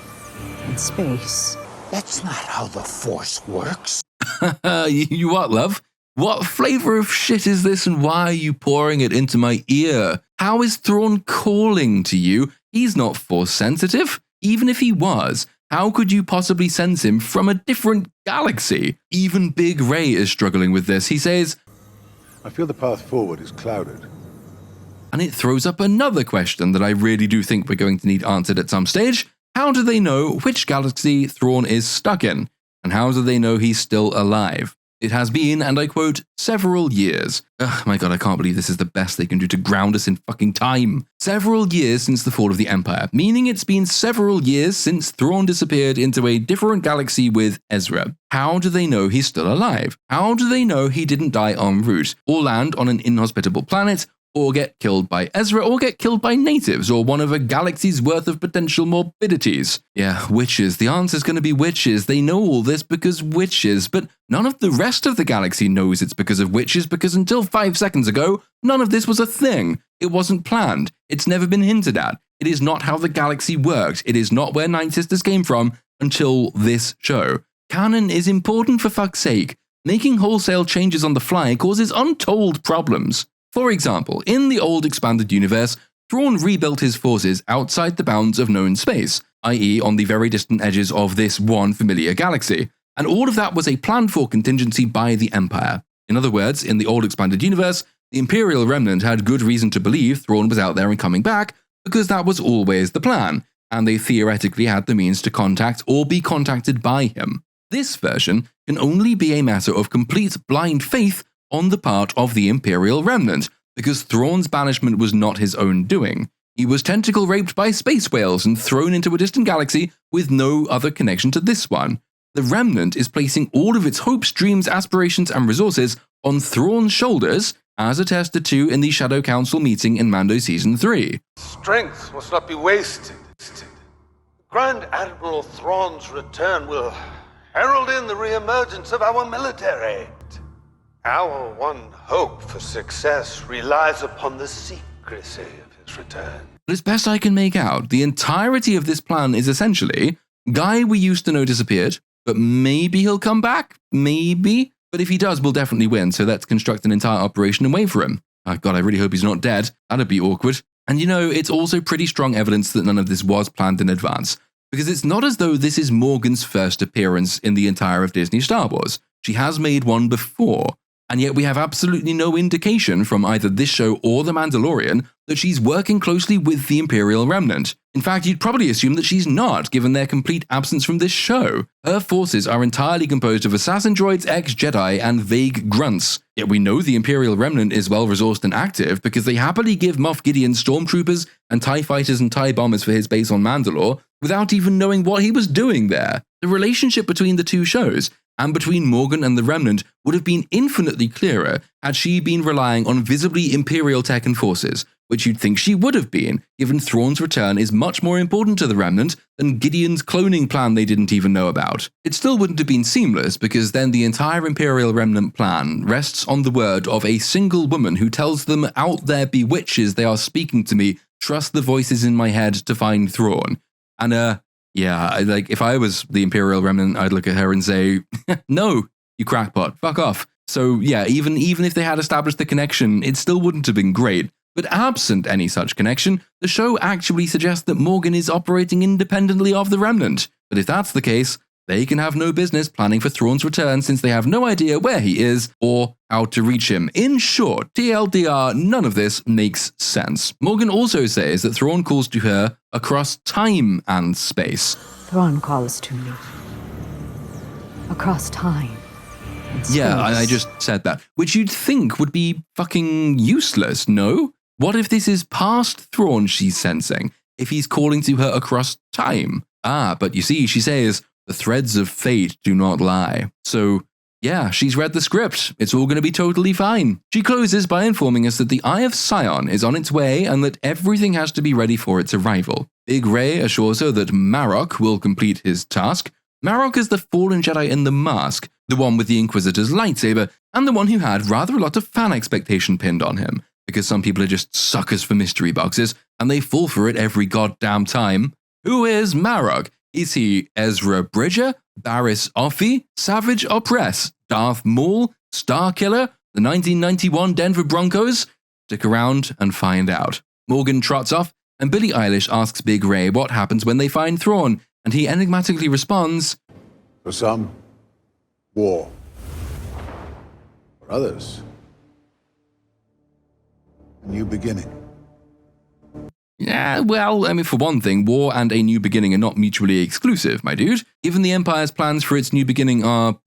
and space. That's not how the Force works. You what, love? What flavor of shit is this and why are you pouring it into my ear? How is Thrawn calling to you? He's not Force sensitive. Even if he was, how could you possibly sense him from a different galaxy? Even Big Ray is struggling with this. He says, I feel the path forward is clouded. And it throws up another question that I really do think we're going to need answered at some stage. How do they know which galaxy Thrawn is stuck in? And how do they know he's still alive? It has been, and I quote, several years. Oh my god, I can't believe this is the best they can do to ground us in fucking time. Several years since the fall of the Empire, meaning it's been several years since Thrawn disappeared into a different galaxy with Ezra. How do they know he's still alive? How do they know he didn't die en route, or land on an inhospitable planet, or get killed by Ezra, or get killed by natives, or one of a galaxy's worth of potential morbidities? Yeah, witches. The answer's going to be witches. They know all this because witches, but none of the rest of the galaxy knows it's because of witches, because until 5 seconds ago, none of this was a thing. It wasn't planned. It's never been hinted at. It is not how the galaxy works. It is not where Night Sisters came from until this show. Canon is important for fuck's sake. Making wholesale changes on the fly causes untold problems. For example, in the old expanded universe, Thrawn rebuilt his forces outside the bounds of known space, i.e. on the very distant edges of this one familiar galaxy. And all of that was a planned for contingency by the Empire. In other words, in the old expanded universe, the Imperial Remnant had good reason to believe Thrawn was out there and coming back, because that was always the plan, and they theoretically had the means to contact or be contacted by him. This version can only be a matter of complete blind faith on the part of the Imperial Remnant, because Thrawn's banishment was not his own doing. He was tentacle raped by space whales and thrown into a distant galaxy with no other connection to this one. The Remnant is placing all of its hopes, dreams, aspirations, and resources on Thrawn's shoulders, as attested to in the Shadow Council meeting in Mando Season 3. Strength must not be wasted. Grand Admiral Thrawn's return will herald in the re-emergence of our military. Our one hope for success relies upon the secrecy of his return. But as best I can make out, the entirety of this plan is essentially, guy we used to know disappeared, but maybe he'll come back, maybe. But if he does, we'll definitely win, so let's construct an entire operation and wait for him. Oh God, I really hope he's not dead. That'd be awkward. And you know, it's also pretty strong evidence that none of this was planned in advance, because it's not as though this is Morgan's first appearance in the entire of Disney Star Wars. She has made one before, and yet we have absolutely no indication from either this show or The Mandalorian that she's working closely with the Imperial Remnant. In fact, you'd probably assume that she's not, given their complete absence from this show. Her forces are entirely composed of assassin droids, ex-Jedi, and vague grunts. Yet we know the Imperial Remnant is well-resourced and active because they happily give Moff Gideon stormtroopers and TIE fighters and TIE bombers for his base on Mandalore without even knowing what he was doing there. The relationship between the two shows and between Morgan and the Remnant would have been infinitely clearer had she been relying on visibly Imperial tech and forces, which you'd think she would have been, given Thrawn's return is much more important to the Remnant than Gideon's cloning plan they didn't even know about. It still wouldn't have been seamless, because then the entire Imperial Remnant plan rests on the word of a single woman who tells them, "Out there be witches, they are speaking to me, trust the voices in my head to find Thrawn." And yeah, like, if I was the Imperial Remnant, I'd look at her and say, no, you crackpot, fuck off. So yeah, even if they had established the connection, it still wouldn't have been great. But absent any such connection, the show actually suggests that Morgan is operating independently of the Remnant. But if that's the case, they can have no business planning for Thrawn's return, since they have no idea where he is or how to reach him. In short, TLDR, none of this makes sense. Morgan also says that Thrawn calls to her across time and space. Thrawn calls to me. Across time and space. Yeah, I just said that. Which you'd think would be fucking useless, no? What if this is past Thrawn she's sensing? If he's calling to her across time? Ah, but you see, she says, the threads of fate do not lie. So, yeah, she's read the script. It's all going to be totally fine. She closes by informing us that the Eye of Sauron is on its way and that everything has to be ready for its arrival. Big Ray assures her that Marok will complete his task. Marok is the fallen Jedi in the mask, the one with the Inquisitor's lightsaber, and the one who had rather a lot of fan expectation pinned on him, because some people are just suckers for mystery boxes, and they fall for it every goddamn time. Who is Marok? Is he Ezra Bridger, Barriss Offee, Savage Opress, Darth Maul, Starkiller, the 1991 Denver Broncos? Stick around and find out. Morgan trots off, and Billie Eilish asks Big Ray what happens when they find Thrawn, and he enigmatically responds, For some, war. For others, a new beginning. Yeah, well, I mean, for one thing, war and a new beginning are not mutually exclusive, my dude. Given the Empire's plans for its new beginning are,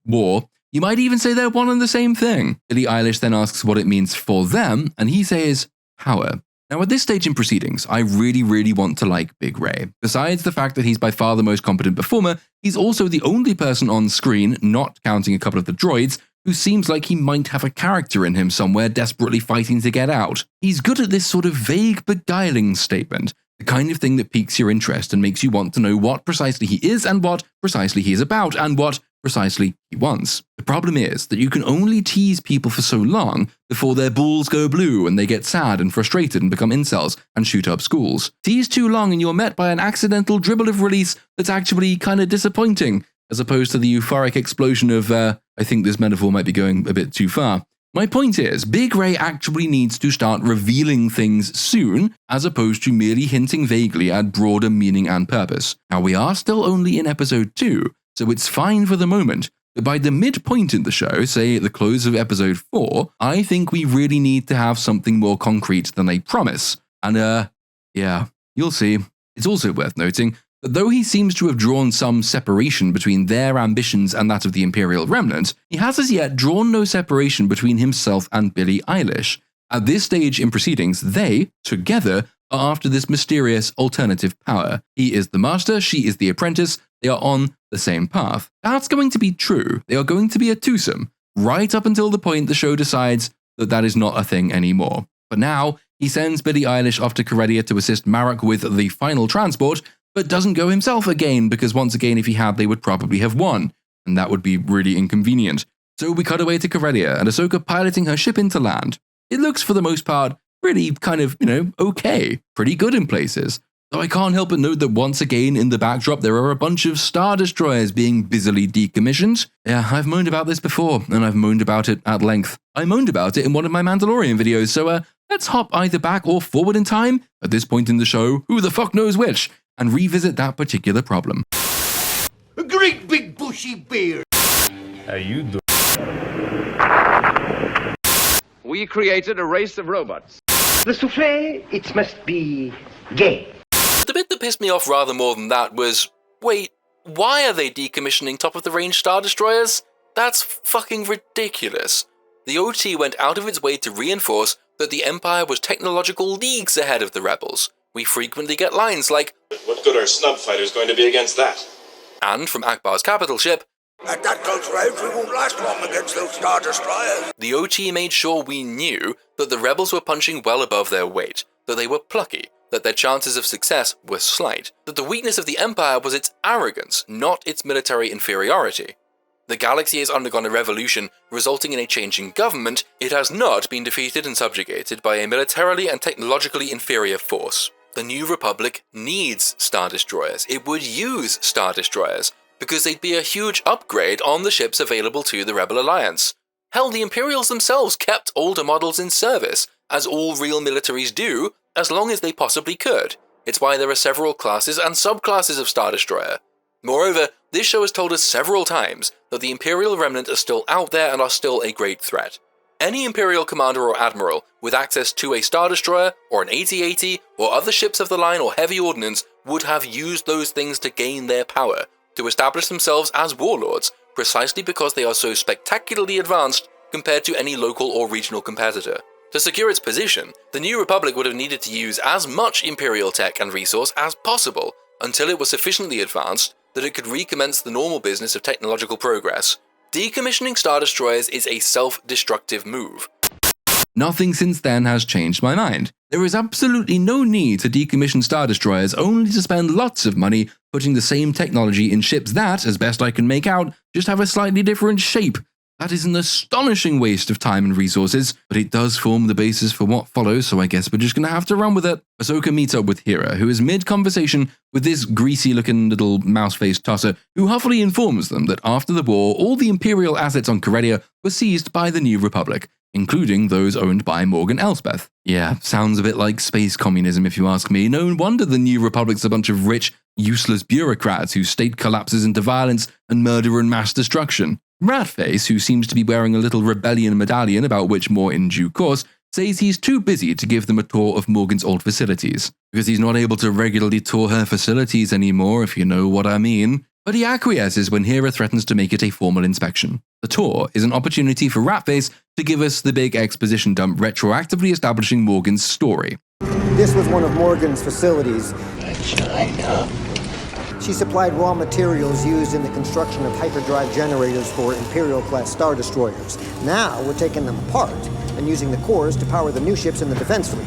war, you might even say they're one and the same thing. Billie Eilish then asks what it means for them, and he says, power. Now, at this stage in proceedings, I really want to like Big Ray. Besides the fact that he's by far the most competent performer, he's also the only person on screen, not counting a couple of the droids, who seems like he might have a character in him somewhere desperately fighting to get out. He's good at this sort of vague, beguiling statement, the kind of thing that piques your interest and makes you want to know what precisely he is and what precisely he is about and what precisely he wants. The problem is that you can only tease people for so long before their balls go blue and they get sad and frustrated and become incels and shoot up schools. Tease too long and you're met by an accidental dribble of release that's actually kind of disappointing, as opposed to the euphoric explosion of, I think this metaphor might be going a bit too far. My point is, Big Ray actually needs to start revealing things soon, as opposed to merely hinting vaguely at broader meaning and purpose. Now, we are still only in episode 2, so it's fine for the moment. But by the midpoint in the show, say at the close of episode 4, I think we really need to have something more concrete than a promise. And yeah, you'll see. It's also worth noting that though he seems to have drawn some separation between their ambitions and that of the Imperial Remnant, he has as yet drawn no separation between himself and Billie Eilish. At this stage in proceedings, they, together, are after this mysterious alternative power. He is the master, she is the apprentice, they are on the same path. That's going to be true. They are going to be a twosome, right up until the point the show decides that that is not a thing anymore. But now, he sends Billie Eilish off to Corellia to assist Marek with the final transport, but doesn't go himself again, because once again, if he had, they would probably have won, and that would be really inconvenient. So we cut away to Corellia, and Ahsoka piloting her ship into land. It looks, for the most part, really kind of, okay, pretty good in places. Though I can't help but note that once again in the backdrop there are a bunch of Star Destroyers being busily decommissioned. Yeah, I've moaned about this before, and I've moaned about it at length. I moaned about it in one of my Mandalorian videos, so let's hop either back or forward in time, at this point in the show, who the fuck knows which, and revisit that particular problem. A great big bushy beard. How you doing? We created a race of robots. The souffle, it must be gay. The bit that pissed me off rather more than that was, wait, why are they decommissioning top-of-the-range Star Destroyers? That's fucking ridiculous. The OT went out of its way to reinforce that the Empire was technological leagues ahead of the Rebels. We frequently get lines like, "What good are snub fighters going to be against that?" And from Akbar's capital ship, "At that close range, we won't last long against those Star Destroyers." The OT made sure we knew that the Rebels were punching well above their weight, that they were plucky, that their chances of success were slight, that the weakness of the Empire was its arrogance, not its military inferiority. The galaxy has undergone a revolution, resulting in a change in government. It has not been defeated and subjugated by a militarily and technologically inferior force. The New Republic needs Star Destroyers. It would use Star Destroyers, because they'd be a huge upgrade on the ships available to the Rebel Alliance. Hell, the Imperials themselves kept older models in service, as all real militaries do, as long as they possibly could. It's why there are several classes and subclasses of Star Destroyer. Moreover, this show has told us several times that the Imperial Remnant are still out there and are still a great threat. Any Imperial commander or admiral with access to a Star Destroyer or an AT-AT or other ships of the line or heavy ordnance would have used those things to gain their power, to establish themselves as warlords, precisely because they are so spectacularly advanced compared to any local or regional competitor. To secure its position, the New Republic would have needed to use as much Imperial tech and resource as possible until it was sufficiently advanced that it could recommence the normal business of technological progress. Decommissioning Star Destroyers is a self-destructive move. Nothing since then has changed my mind. There is absolutely no need to decommission Star Destroyers, only to spend lots of money putting the same technology in ships that, as best I can make out, just have a slightly different shape. That is an astonishing waste of time and resources, but it does form the basis for what follows, so I guess we're just gonna have to run with it. Ahsoka meets up with Hera, who is mid-conversation with this greasy-looking little mouse-faced tosser, who huffily informs them that after the war, all the Imperial assets on Corellia were seized by the New Republic, including those owned by Morgan Elsbeth. Yeah, sounds a bit like space communism if you ask me. No wonder the New Republic's a bunch of rich, useless bureaucrats whose state collapses into violence and murder and mass destruction. Ratface, who seems to be wearing a little rebellion medallion, about which more in due course, says he's too busy to give them a tour of Morgan's old facilities, because he's not able to regularly tour her facilities anymore, if you know what I mean. But he acquiesces when Hera threatens to make it a formal inspection. The tour is an opportunity for Ratface to give us the big exposition dump retroactively establishing Morgan's story. This was one of Morgan's facilities. China. She supplied raw materials used in the construction of hyperdrive generators for Imperial-class Star Destroyers. Now we're taking them apart and using the cores to power the new ships in the defense fleet.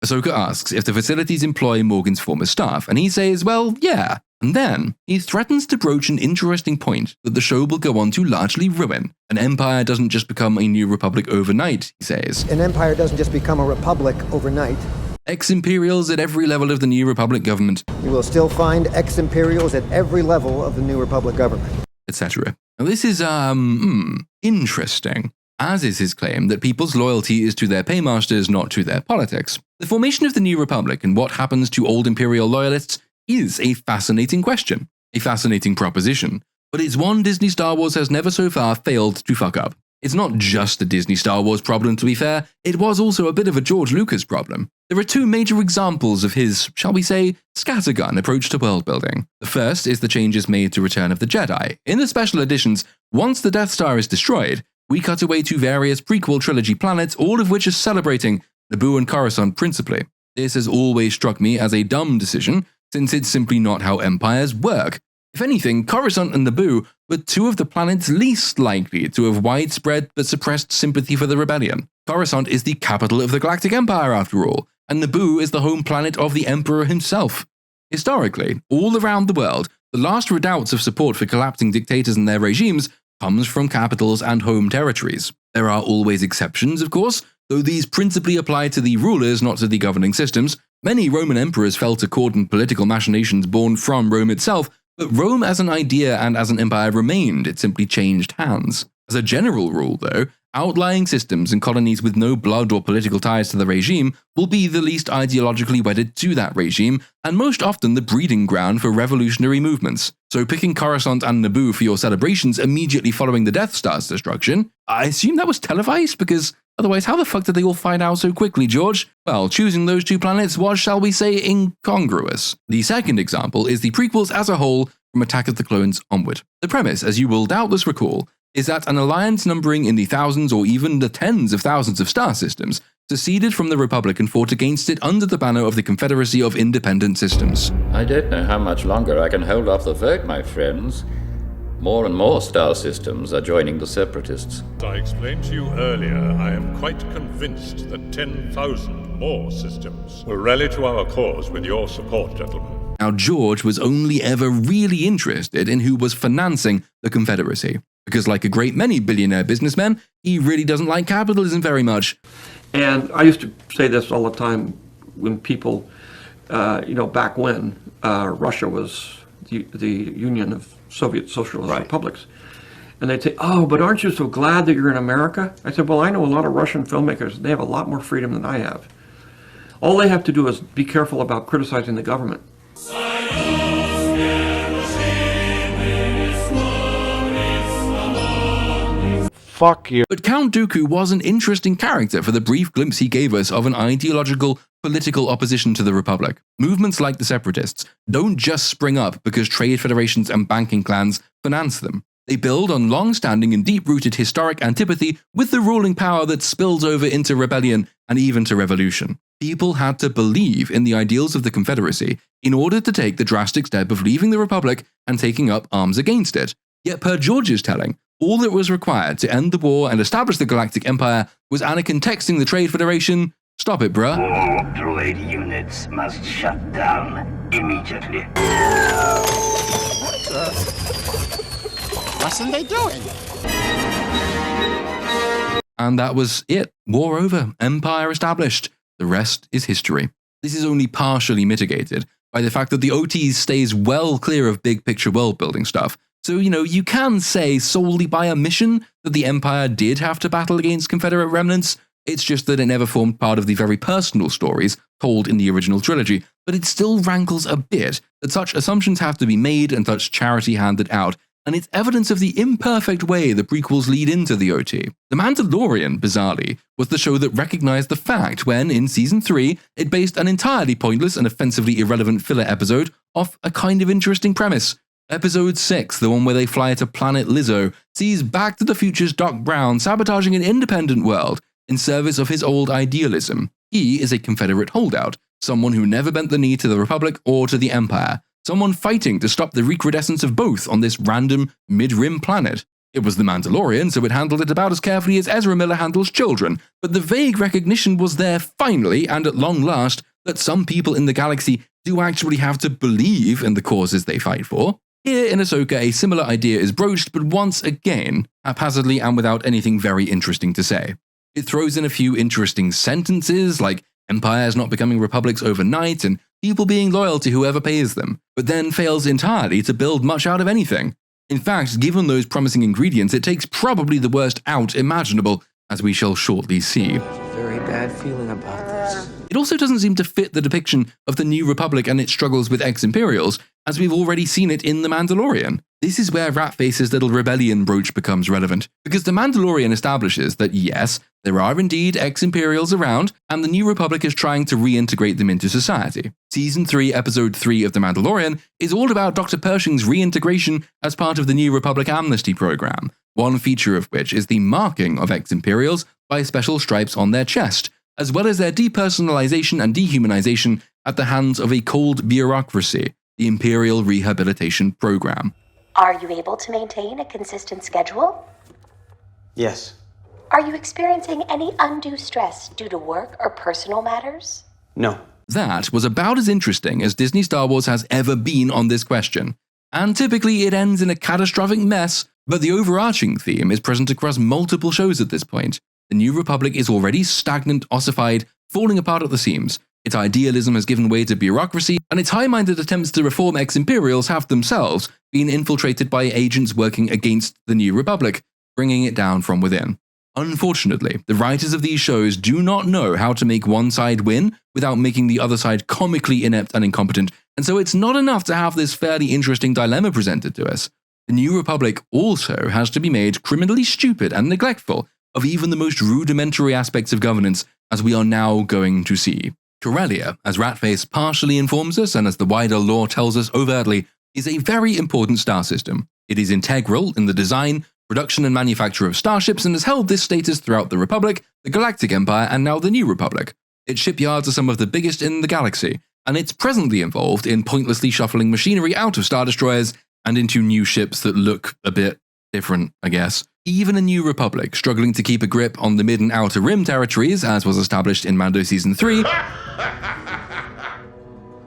Ahsoka asks if the facilities employ Morgan's former staff, and he says, well, yeah. And then, he threatens to broach an interesting point that the show will go on to largely ruin. An empire doesn't just become a New Republic overnight, he says. An empire doesn't just become a republic overnight. Ex-Imperials at every level of the New Republic government. You will still find ex-Imperials at every level of the New Republic government. Etc. Now this is, interesting. As is his claim that people's loyalty is to their paymasters, not to their politics. The formation of the New Republic and what happens to old Imperial loyalists is a fascinating question, a fascinating proposition. but it's one Disney Star Wars has never so far failed to fuck up. It's not just a Disney Star Wars problem, to be fair, it was also a bit of a George Lucas problem. There are two major examples of his, shall we say, scattergun approach to world building. The first is the changes made to Return of the Jedi. In the special editions, once the Death Star is destroyed, we cut away to various prequel trilogy planets, all of which are celebrating Naboo and Coruscant principally. This has always struck me as a dumb decision, since it's simply not how empires work. If anything, Coruscant and Naboo were two of the planets least likely to have widespread but suppressed sympathy for the rebellion. Coruscant is the capital of the Galactic Empire after all, and Naboo is the home planet of the Emperor himself. Historically, all around the world, the last redoubts of support for collapsing dictators and their regimes comes from capitals and home territories. There are always exceptions, of course, though these principally apply to the rulers, not to the governing systems. Many Roman emperors fell to court and political machinations born from Rome itself, but Rome as an idea and as an empire remained, it simply changed hands. As a general rule, though, outlying systems and colonies with no blood or political ties to the regime will be the least ideologically wedded to that regime, and most often the breeding ground for revolutionary movements. So picking Coruscant and Naboo for your celebrations immediately following the Death Star's destruction, I assume that was televised, because otherwise how the fuck did they all find out so quickly, George? Well, choosing those two planets was, shall we say, incongruous. The second example is the prequels as a whole from Attack of the Clones onward. The premise, as you will doubtless recall, is that an alliance numbering in the thousands or even the tens of thousands of star systems seceded from the Republic and fought against it under the banner of the Confederacy of Independent Systems. I don't know how much longer I can hold off the vote, my friends. More and more star systems are joining the Separatists. As I explained to you earlier, I am quite convinced that 10,000 more systems will rally to our cause with your support, gentlemen. Now, George was only ever really interested in who was financing the Confederacy, because like a great many billionaire businessmen, he really doesn't like capitalism very much. And I used to say this all the time when people, back when Russia was the Union of Soviet Socialist Republics. And they'd say, oh, but aren't you so glad that you're in America? I said, well, I know a lot of Russian filmmakers. They have a lot more freedom than I have. All they have to do is be careful about criticizing the government. Fuck you. But Count Dooku was an interesting character for the brief glimpse he gave us of an ideological, political opposition to the Republic. Movements like the Separatists don't just spring up because trade federations and banking clans finance them. They build on long-standing and deep-rooted historic antipathy with the ruling power that spills over into rebellion and even to revolution. People had to believe in the ideals of the Confederacy in order to take the drastic step of leaving the Republic and taking up arms against it. Yet per George's telling, all that was required to end the war and establish the Galactic Empire was Anakin texting the Trade Federation, "Stop it, bruh." All droid units must shut down immediately. What's they doing? And that was it. War over. Empire established. The rest is history. This is only partially mitigated by the fact that the OT stays well clear of big picture world building stuff. So, you can say solely by omission that the Empire did have to battle against Confederate remnants. It's just that it never formed part of the very personal stories told in the original trilogy, but it still rankles a bit that such assumptions have to be made and such charity handed out, and it's evidence of the imperfect way the prequels lead into the OT. The Mandalorian, bizarrely, was the show that recognized the fact when, in Season 3, it based an entirely pointless and offensively irrelevant filler episode off a kind of interesting premise. Episode 6, the one where they fly to Planet Lizzo, sees Back to the Future's Doc Brown sabotaging an independent world in service of his old idealism. He is a Confederate holdout, someone who never bent the knee to the Republic or to the Empire, someone fighting to stop the recrudescence of both on this random, mid-rim planet. It was the Mandalorian, so it handled it about as carefully as Ezra Miller handles children, but the vague recognition was there finally, and at long last, that some people in the galaxy do actually have to believe in the causes they fight for. Here in Ahsoka, a similar idea is broached, but once again, haphazardly and without anything very interesting to say. It throws in a few interesting sentences, like empires not becoming republics overnight and people being loyal to whoever pays them, but then fails entirely to build much out of anything. In fact, given those promising ingredients, it takes probably the worst out imaginable, as we shall shortly see. Very bad feeling about this. It also doesn't seem to fit the depiction of the New Republic and its struggles with ex-Imperials, as we've already seen it in The Mandalorian. This is where Ratface's little rebellion brooch becomes relevant, because The Mandalorian establishes that yes, there are indeed ex-Imperials around, and the New Republic is trying to reintegrate them into society. Season 3, Episode 3 of The Mandalorian is all about Dr. Pershing's reintegration as part of the New Republic amnesty program, one feature of which is the marking of ex-Imperials by special stripes on their chest, as well as their depersonalization and dehumanization at the hands of a cold bureaucracy, the Imperial Rehabilitation Program. Are you able to maintain a consistent schedule? Yes. Are you experiencing any undue stress due to work or personal matters? No. That was about as interesting as Disney Star Wars has ever been on this question. And typically it ends in a catastrophic mess, but the overarching theme is present across multiple shows at this point. The New Republic is already stagnant, ossified, falling apart at the seams. Its idealism has given way to bureaucracy, and its high-minded attempts to reform ex-Imperials have themselves been infiltrated by agents working against the New Republic, bringing it down from within. Unfortunately, the writers of these shows do not know how to make one side win without making the other side comically inept and incompetent, and so it's not enough to have this fairly interesting dilemma presented to us. The New Republic also has to be made criminally stupid and neglectful of even the most rudimentary aspects of governance, as we are now going to see. Corellia, as Ratface partially informs us and as the wider lore tells us overtly, is a very important star system. It is integral in the design, production and manufacture of starships and has held this status throughout the Republic, the Galactic Empire and now the New Republic. Its shipyards are some of the biggest in the galaxy, and it's presently involved in pointlessly shuffling machinery out of Star Destroyers and into new ships that look a bit different, I guess. Even a New Republic struggling to keep a grip on the Mid and Outer Rim territories, as was established in Mando Season 3,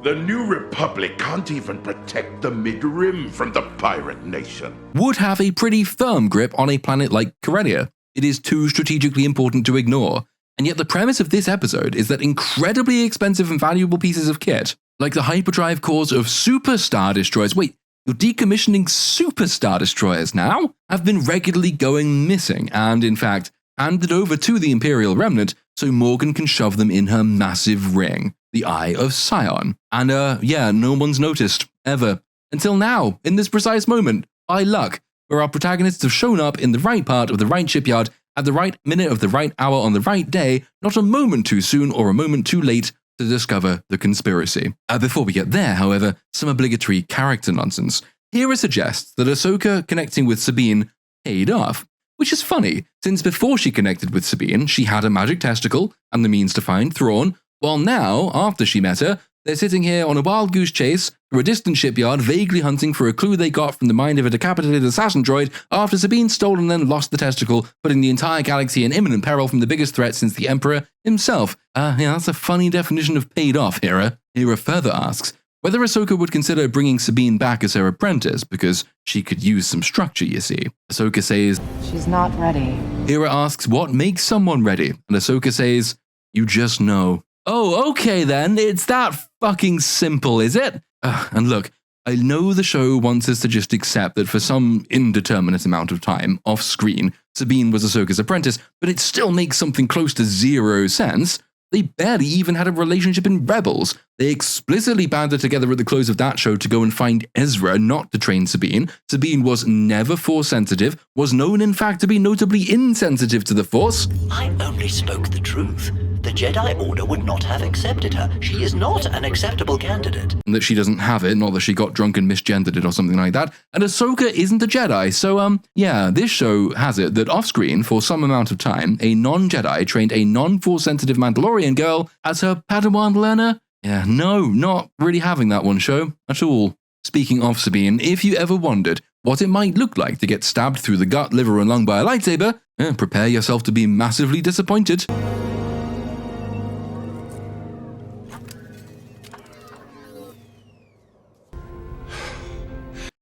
the New Republic can't even protect the Mid-Rim from the pirate nation. would have a pretty firm grip on a planet like Corellia. It is too strategically important to ignore. And yet the premise of this episode is that incredibly expensive and valuable pieces of kit, like the hyperdrive cores of Super Star Destroyers, wait, you're decommissioning Super Star Destroyers now? Have been regularly going missing and, in fact, handed over to the Imperial Remnant so Morgan can shove them in her massive ring, the Eye of Sauron. And yeah, no one's noticed, ever. Until now, in this precise moment, by luck, where our protagonists have shown up in the right part of the right shipyard at the right minute of the right hour on the right day, not a moment too soon or a moment too late to discover the conspiracy. Before we get there, however, some obligatory character nonsense. Hera suggests that Ahsoka connecting with Sabine paid off, which is funny, since before she connected with Sabine, she had a magic testicle and the means to find Thrawn, while now, after she met her, they're sitting here on a wild goose chase through a distant shipyard, vaguely hunting for a clue they got from the mind of a decapitated assassin droid after Sabine stole and then lost the testicle, putting the entire galaxy in imminent peril from the biggest threat since the Emperor himself. Yeah, that's a funny definition of paid off, Hera. Hera further asks whether Ahsoka would consider bringing Sabine back as her apprentice, because she could use some structure, you see. Ahsoka says, She's not ready. Hera asks what makes someone ready, and Ahsoka says, you just know. Oh, okay then, it's that fucking simple, is it? And look, I know the show wants us to just accept that for some indeterminate amount of time, off screen, Sabine was Ahsoka's apprentice, but it still makes something close to zero sense. They barely even had a relationship in Rebels. They explicitly banded together at the close of that show to go and find Ezra, not to train Sabine. Sabine was never Force-sensitive, was known in fact to be notably insensitive to the Force. I only spoke the truth. The Jedi Order would not have accepted her. She is not an acceptable candidate. And that she doesn't have it, not that she got drunk and misgendered it or something like that. And Ahsoka isn't a Jedi, so yeah, this show has it that off-screen, for some amount of time, a non-Jedi trained a non-Force-sensitive Mandalorian girl as her Padawan learner. Yeah, no, not really having that one, show, at all. Speaking of Sabine, if you ever wondered what it might look like to get stabbed through the gut, liver and lung by a lightsaber, prepare yourself to be massively disappointed.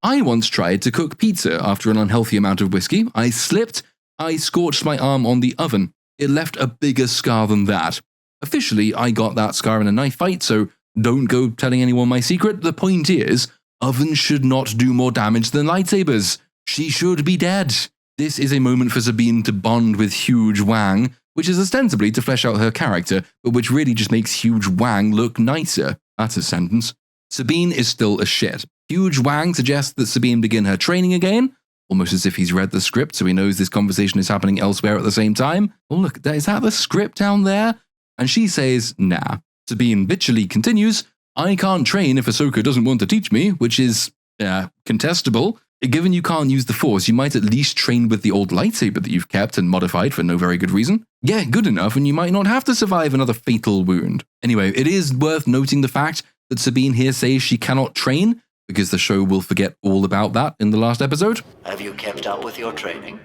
I once tried to cook pizza after an unhealthy amount of whiskey. I slipped. I scorched my arm on the oven. It left a bigger scar than that. Officially, I got that scar in a knife fight, so don't go telling anyone my secret. The point is, ovens should not do more damage than lightsabers. She should be dead. This is a moment for Sabine to bond with huge Wang, which is ostensibly to flesh out her character, but which really just makes Huge Wang look nicer. That's a sentence. Sabine is still a shit. Huge Wang suggests that Sabine begin her training again, almost as if he's read the script so he knows this conversation is happening elsewhere at the same time. Oh look, is that the script down there? And she says, nah. Sabine bitchily continues, I can't train if Ahsoka doesn't want to teach me, which is, contestable. Given you can't use the Force, you might at least train with the old lightsaber that you've kept and modified for no very good reason. Yeah, good enough, and you might not have to survive another fatal wound. Anyway, it is worth noting the fact that Sabine here says she cannot train, because the show will forget all about that in the last episode. Have you kept up with your training?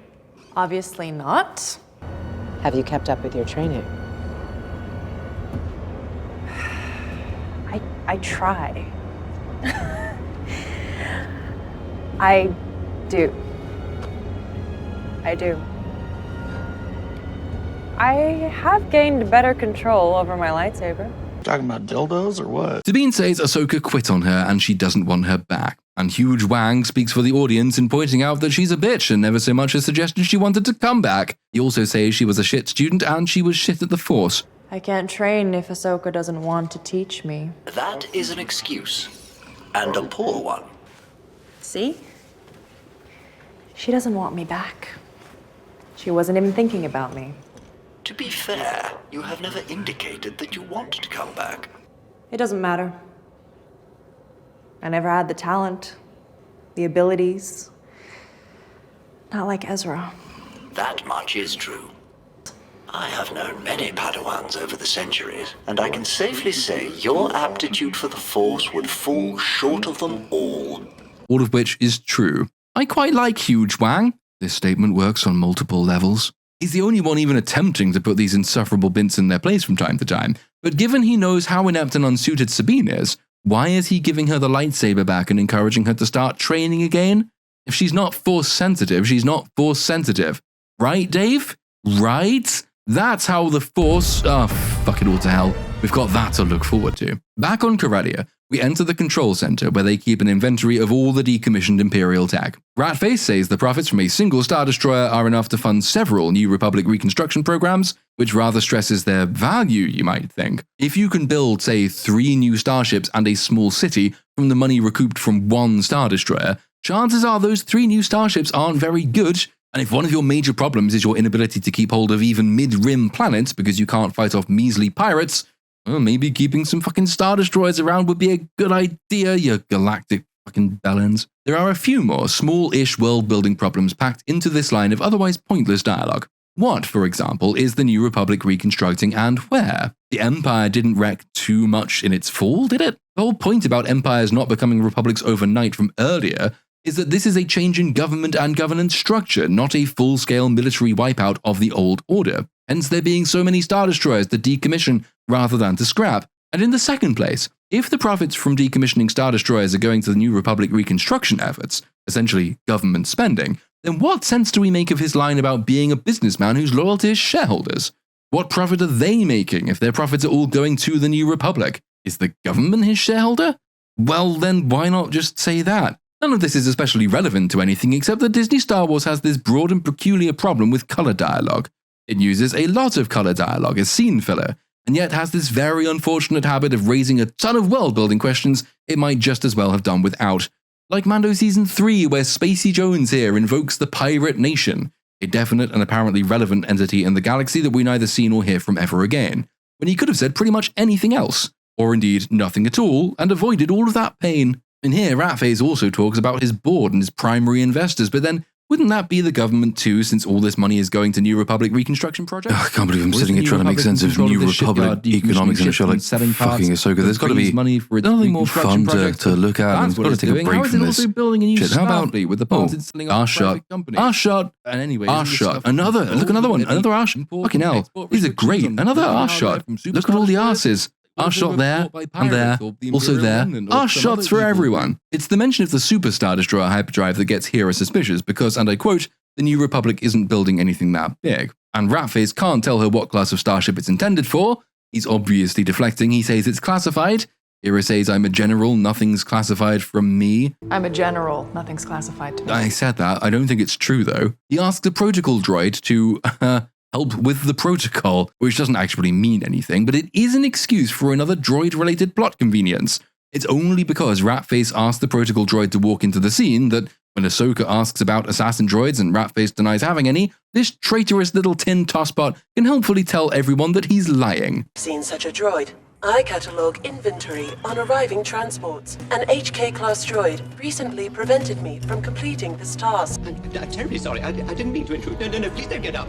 Obviously not. Have you kept up with your training? I try. I do. I have gained better control over my lightsaber. Talking about dildos or what? Sabine says Ahsoka quit on her and she doesn't want her back. And Huge Wang speaks for the audience in pointing out that she's a bitch and never so much as suggested she wanted to come back. He also says she was a shit student and she was shit at the Force. I can't train if Ahsoka doesn't want to teach me. That is an excuse. And a poor one. See? She doesn't want me back. She wasn't even thinking about me. To be fair, you have never indicated that you want to come back. It doesn't matter. I never had the talent, the abilities. Not like Ezra. That much is true. I have known many Padawans over the centuries, and I can safely say your aptitude for the Force would fall short of them all. All of which is true. I quite like Huge Wang. This statement works on multiple levels. He's the only one even attempting to put these insufferable bints in their place from time to time, but given he knows how inept and unsuited Sabine is, why is he giving her the lightsaber back and encouraging her to start training again? If she's not Force sensitive, she's not Force sensitive. Right, Dave? Right? That's how the Force... Oh, fuck it all to hell. We've got that to look forward to. Back on Corellia, we enter the control center where they keep an inventory of all the decommissioned Imperial tech. Ratface says the profits from a single Star Destroyer are enough to fund several New Republic reconstruction programs, which rather stresses their value, you might think. If you can build, say, 3 new starships and a small city from the money recouped from 1 Star Destroyer, chances are those 3 new starships aren't very good. And if one of your major problems is your inability to keep hold of even mid-rim planets because you can't fight off measly pirates, well, maybe keeping some fucking Star Destroyers around would be a good idea, you galactic fucking bellends. There are a few more small-ish world-building problems packed into this line of otherwise pointless dialogue. What, for example, is the New Republic reconstructing and where? The Empire didn't wreck too much in its fall, did it? The whole point about empires not becoming republics overnight from earlier is that this is a change in government and governance structure, not a full-scale military wipeout of the old order. Hence there being so many Star Destroyers to decommission rather than to scrap. And in the second place, if the profits from decommissioning Star Destroyers are going to the New Republic reconstruction efforts, essentially government spending, then what sense do we make of his line about being a businessman who's loyal to his shareholders? What profit are they making if their profits are all going to the New Republic? Is the government his shareholder? Well, then why not just say that? None of this is especially relevant to anything except that Disney Star Wars has this broad and peculiar problem with color dialogue. It uses a lot of color dialogue as scene filler, and yet has this very unfortunate habit of raising a ton of world-building questions it might just as well have done without. Like Mando Season 3, where Spacey Jones here invokes the Pirate Nation, a definite and apparently relevant entity in the galaxy that we neither see nor hear from ever again, when he could have said pretty much anything else, or indeed nothing at all, and avoided all of that pain. And here, Ratface also talks about his board and his primary investors, but then wouldn't that be the government too, since all this money is going to New Republic reconstruction projects? I can't believe I'm sitting here trying to make sense of New Republic economics in a show like fucking Ahsoka. There's got to be nothing more fun to look at, and it's got to take a break from this. Shit, how about Arshot? And anyway, Arshot. Another one. Another Arshot. Fucking hell. These are great. Another Arshot. Look at all the arses. Arshot there, and there, also there. Arshots for everyone. It's the mention of the Super Star Destroyer hyperdrive that gets Hera suspicious because, and I quote, the New Republic isn't building anything that big. And Ratface can't tell her what class of starship it's intended for. He's obviously deflecting. He says it's classified. Hera says, I'm a general, nothing's classified from me. I'm a general, nothing's classified to me. I said that. I don't think it's true, though. He asks a protocol droid to, help with the protocol, which doesn't actually mean anything, but it is an excuse for another droid-related plot convenience. It's only because Ratface asked the protocol droid to walk into the scene that when Ahsoka asks about assassin droids and Ratface denies having any, this traitorous little tin tosspot can helpfully tell everyone that he's lying. Seen such a droid. I catalog inventory on arriving transports. An HK-class droid recently prevented me from completing this task. I'm terribly sorry. I didn't mean to intrude. No, please don't get up.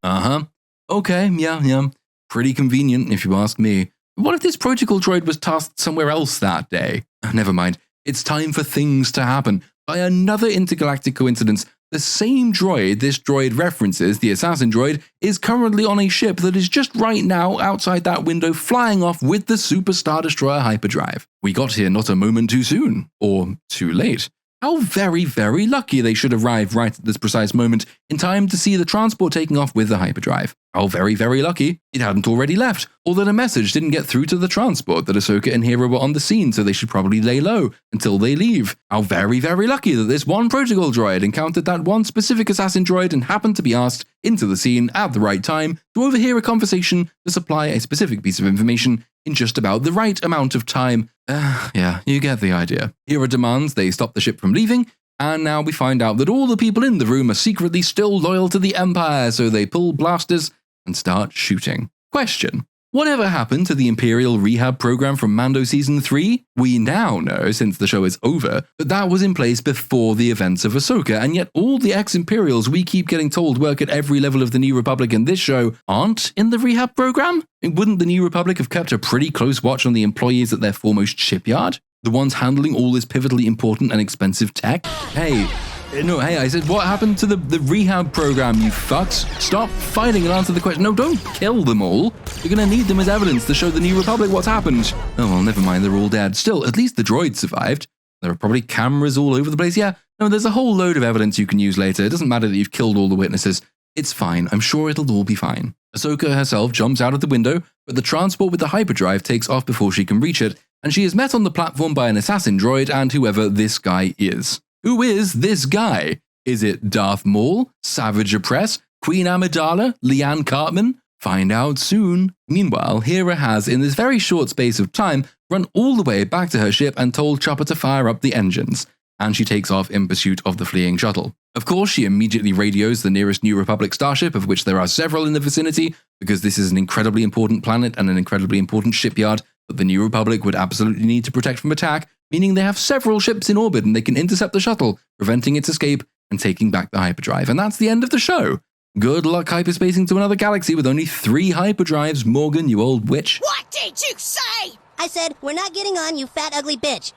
Uh-huh. Okay, yeah. Pretty convenient, if you ask me. What if this protocol droid was tasked somewhere else that day? Never mind. It's time for things to happen. By another intergalactic coincidence, the same droid this droid references, the assassin droid, is currently on a ship that is just right now outside that window flying off with the Super Star Destroyer hyperdrive. We got here not a moment too soon, or too late. How very, very lucky they should arrive right at this precise moment in time to see the transport taking off with the hyperdrive. How very, very lucky it hadn't already left, or that a message didn't get through to the transport that Ahsoka and Hera were on the scene, so they should probably lay low until they leave. How very, very lucky that this one protocol droid encountered that one specific assassin droid and happened to be asked into the scene at the right time to overhear a conversation to supply a specific piece of information in just about the right amount of time. Yeah, you get the idea. Hera demands they stop the ship from leaving, and now we find out that all the people in the room are secretly still loyal to the Empire, so they pull blasters and start shooting. Question: whatever happened to the Imperial rehab program from Mando Season 3? We now know, since the show is over, that was in place before the events of Ahsoka, and yet all the ex-Imperials we keep getting told work at every level of the New Republic in this show aren't in the rehab program? Wouldn't the New Republic have kept a pretty close watch on the employees at their foremost shipyard? The ones handling all this pivotally important and expensive tech? Hey, I said, what happened to the rehab program, you fucks? Stop fighting and answer the question. No, don't kill them all. You're gonna need them as evidence to show the New Republic what's happened. Oh, well, never mind, they're all dead. Still, at least the droids survived. There are probably cameras all over the place. Yeah, no, there's a whole load of evidence you can use later. It doesn't matter that you've killed all the witnesses. It's fine. I'm sure it'll all be fine. Ahsoka herself jumps out of the window, but the transport with the hyperdrive takes off before she can reach it, and she is met on the platform by an assassin droid and whoever this guy is. Who is this guy? Is it Darth Maul, Savage Opress, Queen Amidala, Leanne Cartman? Find out soon. Meanwhile, Hera has, in this very short space of time, run all the way back to her ship and told Chopper to fire up the engines, and she takes off in pursuit of the fleeing shuttle. Of course, she immediately radios the nearest New Republic starship, of which there are several in the vicinity, because this is an incredibly important planet and an incredibly important shipyard that the New Republic would absolutely need to protect from attack, meaning they have several ships in orbit and they can intercept the shuttle, preventing its escape and taking back the hyperdrive. And that's the end of the show. Good luck hyperspacing to another galaxy with only 3 hyperdrives, Morgan, you old witch. What did you say? I said, we're not getting on, you fat, ugly bitch.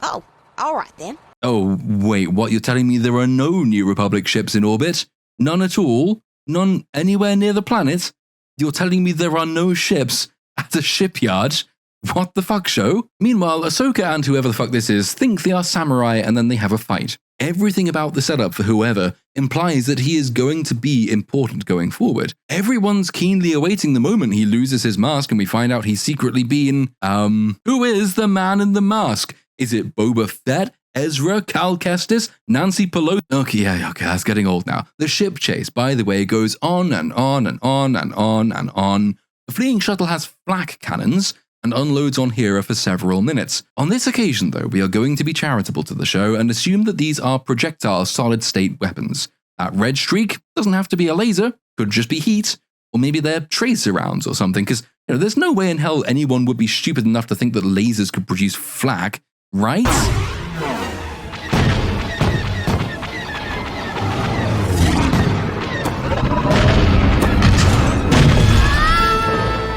Oh, all right then. Oh, wait, what? You're telling me there are no New Republic ships in orbit? None at all? None anywhere near the planet? You're telling me there are no ships at a shipyard? What the fuck, show? Meanwhile, Ahsoka and whoever the fuck this is think they are samurai and then they have a fight. Everything about the setup for whoever implies that he is going to be important going forward. Everyone's keenly awaiting the moment he loses his mask and we find out he's secretly been, who is the man in the mask? Is it Boba Fett? Ezra, Cal Kestis, Nancy Pelosi. Okay, that's getting old now. The ship chase, by the way, goes on and on and on and on and on. The fleeing shuttle has flak cannons and unloads on Hera for several minutes. On this occasion, though, we are going to be charitable to the show and assume that these are projectile solid-state weapons. That red streak doesn't have to be a laser, could just be heat, or maybe they're tracer rounds or something, because there's no way in hell anyone would be stupid enough to think that lasers could produce flak, right?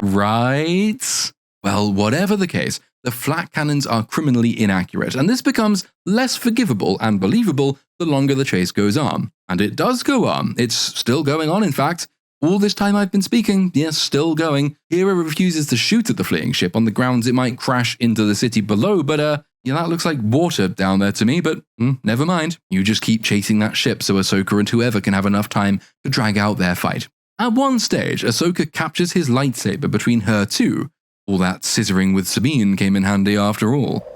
Right? Well, whatever the case, the flak cannons are criminally inaccurate, and this becomes less forgivable and believable the longer the chase goes on. And it does go on. It's still going on, in fact. All this time I've been speaking, yes, still going. Hera refuses to shoot at the fleeing ship on the grounds it might crash into the city below, but that looks like water down there to me, but never mind. You just keep chasing that ship so Ahsoka and whoever can have enough time to drag out their fight. At one stage, Ahsoka captures his lightsaber between her two. All that scissoring with Sabine came in handy after all.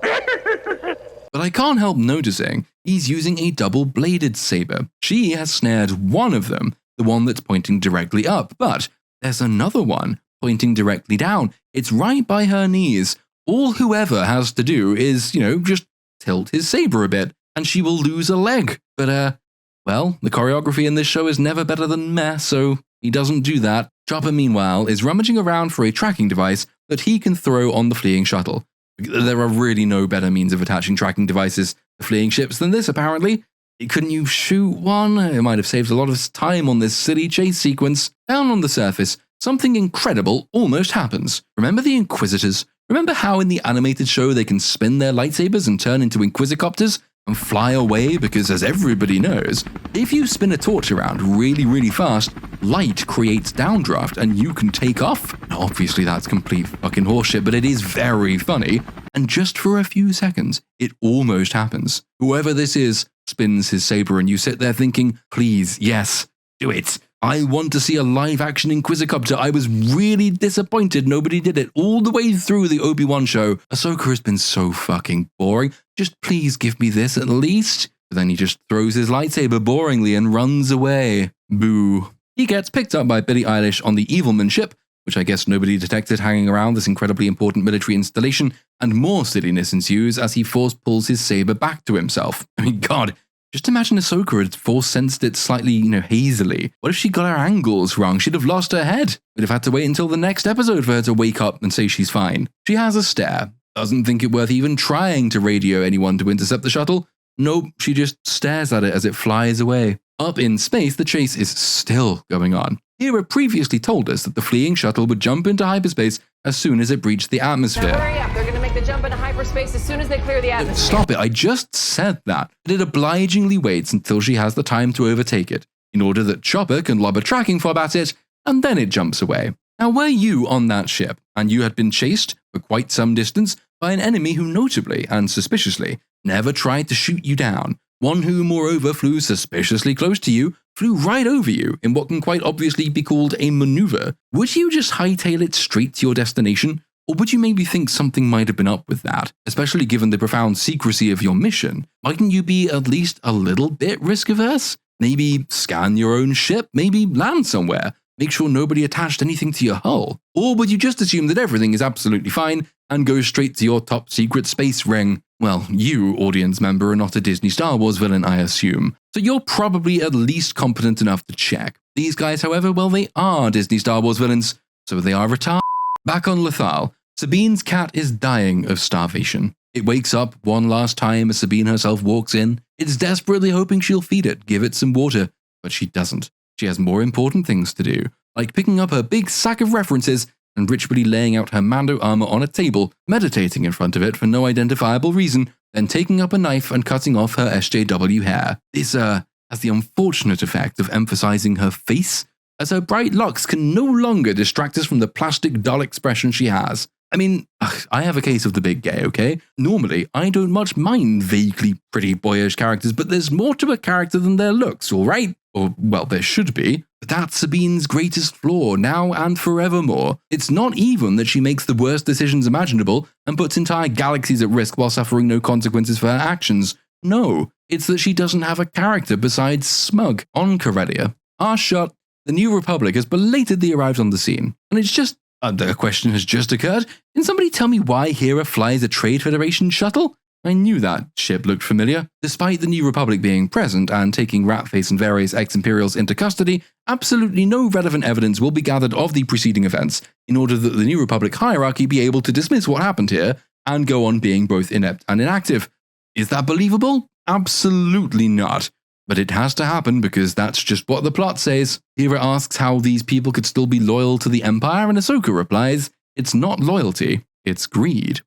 But I can't help noticing he's using a double-bladed saber. She has snared one of them, the one that's pointing directly up, but there's another one pointing directly down. It's right by her knees. All whoever has to do is, just tilt his saber a bit, and she will lose a leg. But, well, the choreography in this show is never better than meh, so he doesn't do that. Chopper, meanwhile, is rummaging around for a tracking device that he can throw on the fleeing shuttle. There are really no better means of attaching tracking devices to fleeing ships than this, apparently. Couldn't you shoot one? It might have saved a lot of time on this silly chase sequence. Down on the surface, something incredible almost happens. Remember the Inquisitors? Remember how in the animated show they can spin their lightsabers and turn into Inquisicopters and fly away? Because as everybody knows, if you spin a torch around really, really fast, light creates downdraft and you can take off. Now, obviously that's complete fucking horseshit, but it is very funny. And just for a few seconds, it almost happens. Whoever this is spins his saber and you sit there thinking, please, yes, do it. I want to see a live-action Inquisicopter. I was really disappointed nobody did it all the way through the Obi-Wan show. Ahsoka has been so fucking boring. Just please give me this at least. But then he just throws his lightsaber boringly and runs away. Boo. He gets picked up by Billie Eilish on the Evilman ship, which I guess nobody detected hanging around this incredibly important military installation, and more silliness ensues as he force-pulls his saber back to himself. I mean, God, just imagine Ahsoka had force-sensed it slightly, hazily. What if she got her angles wrong? She'd have lost her head. We'd have had to wait until the next episode for her to wake up and say she's fine. She has a stare, doesn't think it worth even trying to radio anyone to intercept the shuttle. Nope, she just stares at it as it flies away. Up in space, the chase is still going on. Hera previously told us that the fleeing shuttle would jump into hyperspace as soon as it breached the atmosphere. Now hurry up, they're going to make the jump into hyperspace as soon as they clear the atmosphere. Stop it, I just said that. But it obligingly waits until she has the time to overtake it, in order that Chopper can lob a tracking fob at it, and then it jumps away. Now were you on that ship, and you had been chased for quite some distance by an enemy who notably and suspiciously never tried to shoot you down, one who moreover flew suspiciously close to you, flew right over you in what can quite obviously be called a maneuver, would you just hightail it straight to your destination? Or would you maybe think something might have been up with that, especially given the profound secrecy of your mission? Mightn't you be at least a little bit risk-averse? Maybe scan your own ship, maybe land somewhere, make sure nobody attached anything to your hull? Or would you just assume that everything is absolutely fine and go straight to your top secret space ring? Well, you, audience member, are not a Disney Star Wars villain, I assume. So you're probably at least competent enough to check. These guys, however, well, they are Disney Star Wars villains, so they are retarded. Back on Lothal, Sabine's cat is dying of starvation. It wakes up one last time as Sabine herself walks in. It's desperately hoping she'll feed it, give it some water, but she doesn't. She has more important things to do, like picking up her big sack of references and ritually laying out her Mando armor on a table, meditating in front of it for no identifiable reason, then taking up a knife and cutting off her SJW hair. This has the unfortunate effect of emphasizing her face, as her bright locks can no longer distract us from the plastic dull expression she has. I mean, I have a case of the big gay, okay? Normally, I don't much mind vaguely pretty boyish characters, but there's more to a character than their looks, alright? Or, well, there should be. But that's Sabine's greatest flaw, now and forevermore. It's not even that she makes the worst decisions imaginable and puts entire galaxies at risk while suffering no consequences for her actions. No, it's that she doesn't have a character besides smug. On Corellia, our shot, the New Republic has belatedly arrived on the scene. And it's just, a question has just occurred. Can somebody tell me why Hera flies a Trade Federation shuttle? I knew that ship looked familiar. Despite the New Republic being present and taking Ratface and various ex-Imperials into custody, absolutely no relevant evidence will be gathered of the preceding events in order that the New Republic hierarchy be able to dismiss what happened here and go on being both inept and inactive. Is that believable? Absolutely not. But it has to happen because that's just what the plot says. Hera asks how these people could still be loyal to the Empire, and Ahsoka replies, it's not loyalty, it's greed.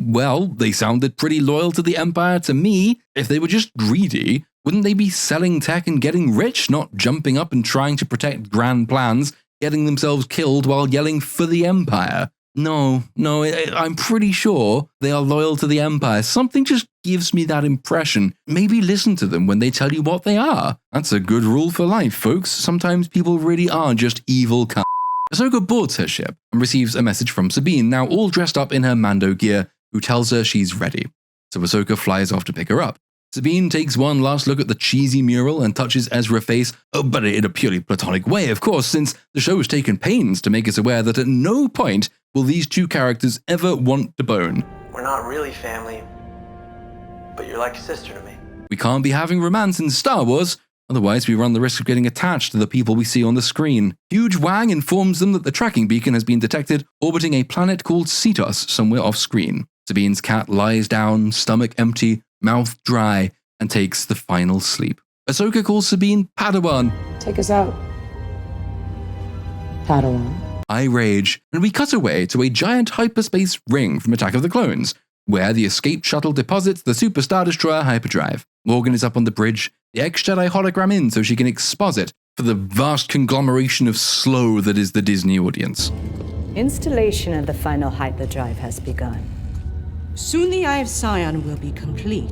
Well, they sounded pretty loyal to the Empire to me. If they were just greedy, wouldn't they be selling tech and getting rich, not jumping up and trying to protect grand plans, getting themselves killed while yelling for the Empire? No, I'm pretty sure they are loyal to the Empire. Something just gives me that impression. Maybe listen to them when they tell you what they are. That's a good rule for life, folks. Sometimes people really are just evil cunts. Ahsoka boards her ship and receives a message from Sabine, now all dressed up in her Mando gear, who tells her she's ready. So Ahsoka flies off to pick her up. Sabine takes one last look at the cheesy mural and touches Ezra's face, but in a purely platonic way, of course, since the show has taken pains to make us aware that at no point will these two characters ever want to bone. We're not really family, but you're like a sister to me. We can't be having romance in Star Wars, otherwise we run the risk of getting attached to the people we see on the screen. Huge Wang informs them that the tracking beacon has been detected orbiting a planet called Cetos somewhere off screen. Sabine's cat lies down, stomach empty, mouth dry, and takes the final sleep. Ahsoka calls Sabine Padawan. Take us out. Padawan. I rage, and we cut away to a giant hyperspace ring from Attack of the Clones, where the escape shuttle deposits the Super Star Destroyer hyperdrive. Morgan is up on the bridge, the ex-Jedi hologram in so she can exposit for the vast conglomeration of slow that is the Disney audience. Installation of the final hyperdrive has begun. Soon the Eye of Sauron will be complete.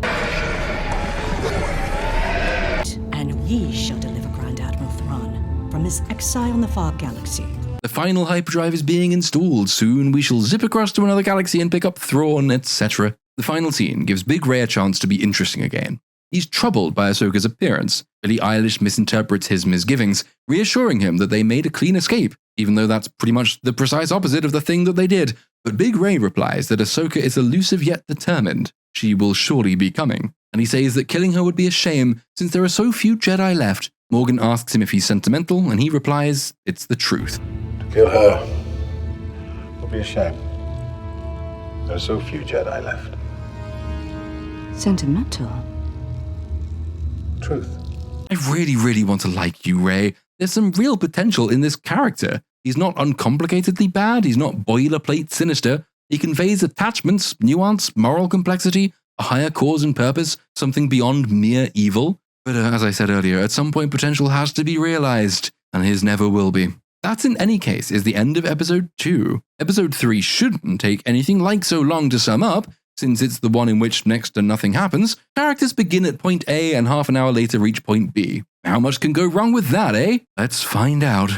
And we shall deliver Grand Admiral Thrawn from his exile in the far galaxy. The final hyperdrive is being installed. Soon we shall zip across to another galaxy and pick up Thrawn, etc. The final scene gives Big Ray a chance to be interesting again. He's troubled by Ahsoka's appearance. Billie Eilish misinterprets his misgivings, reassuring him that they made a clean escape, even though that's pretty much the precise opposite of the thing that they did. But Big Ray replies that Ahsoka is elusive yet determined. She will surely be coming. And he says that killing her would be a shame, since there are so few Jedi left. Morgan asks him if he's sentimental, and he replies, it's the truth. To kill her would be a shame. There are so few Jedi left. Sentimental? Truth. I really want to like you, Ray. There's some real potential in this character. He's not uncomplicatedly bad, he's not boilerplate sinister. He conveys attachments, nuance, moral complexity, a higher cause and purpose, something beyond mere evil. But as I said earlier, at some point potential has to be realized, and his never will be. That, in any case, is the end of Episode 2. Episode 3 shouldn't take anything like so long to sum up, since it's the one in which next to nothing happens. Characters begin at point A and half an hour later reach point B. How much can go wrong with that, eh? Let's find out.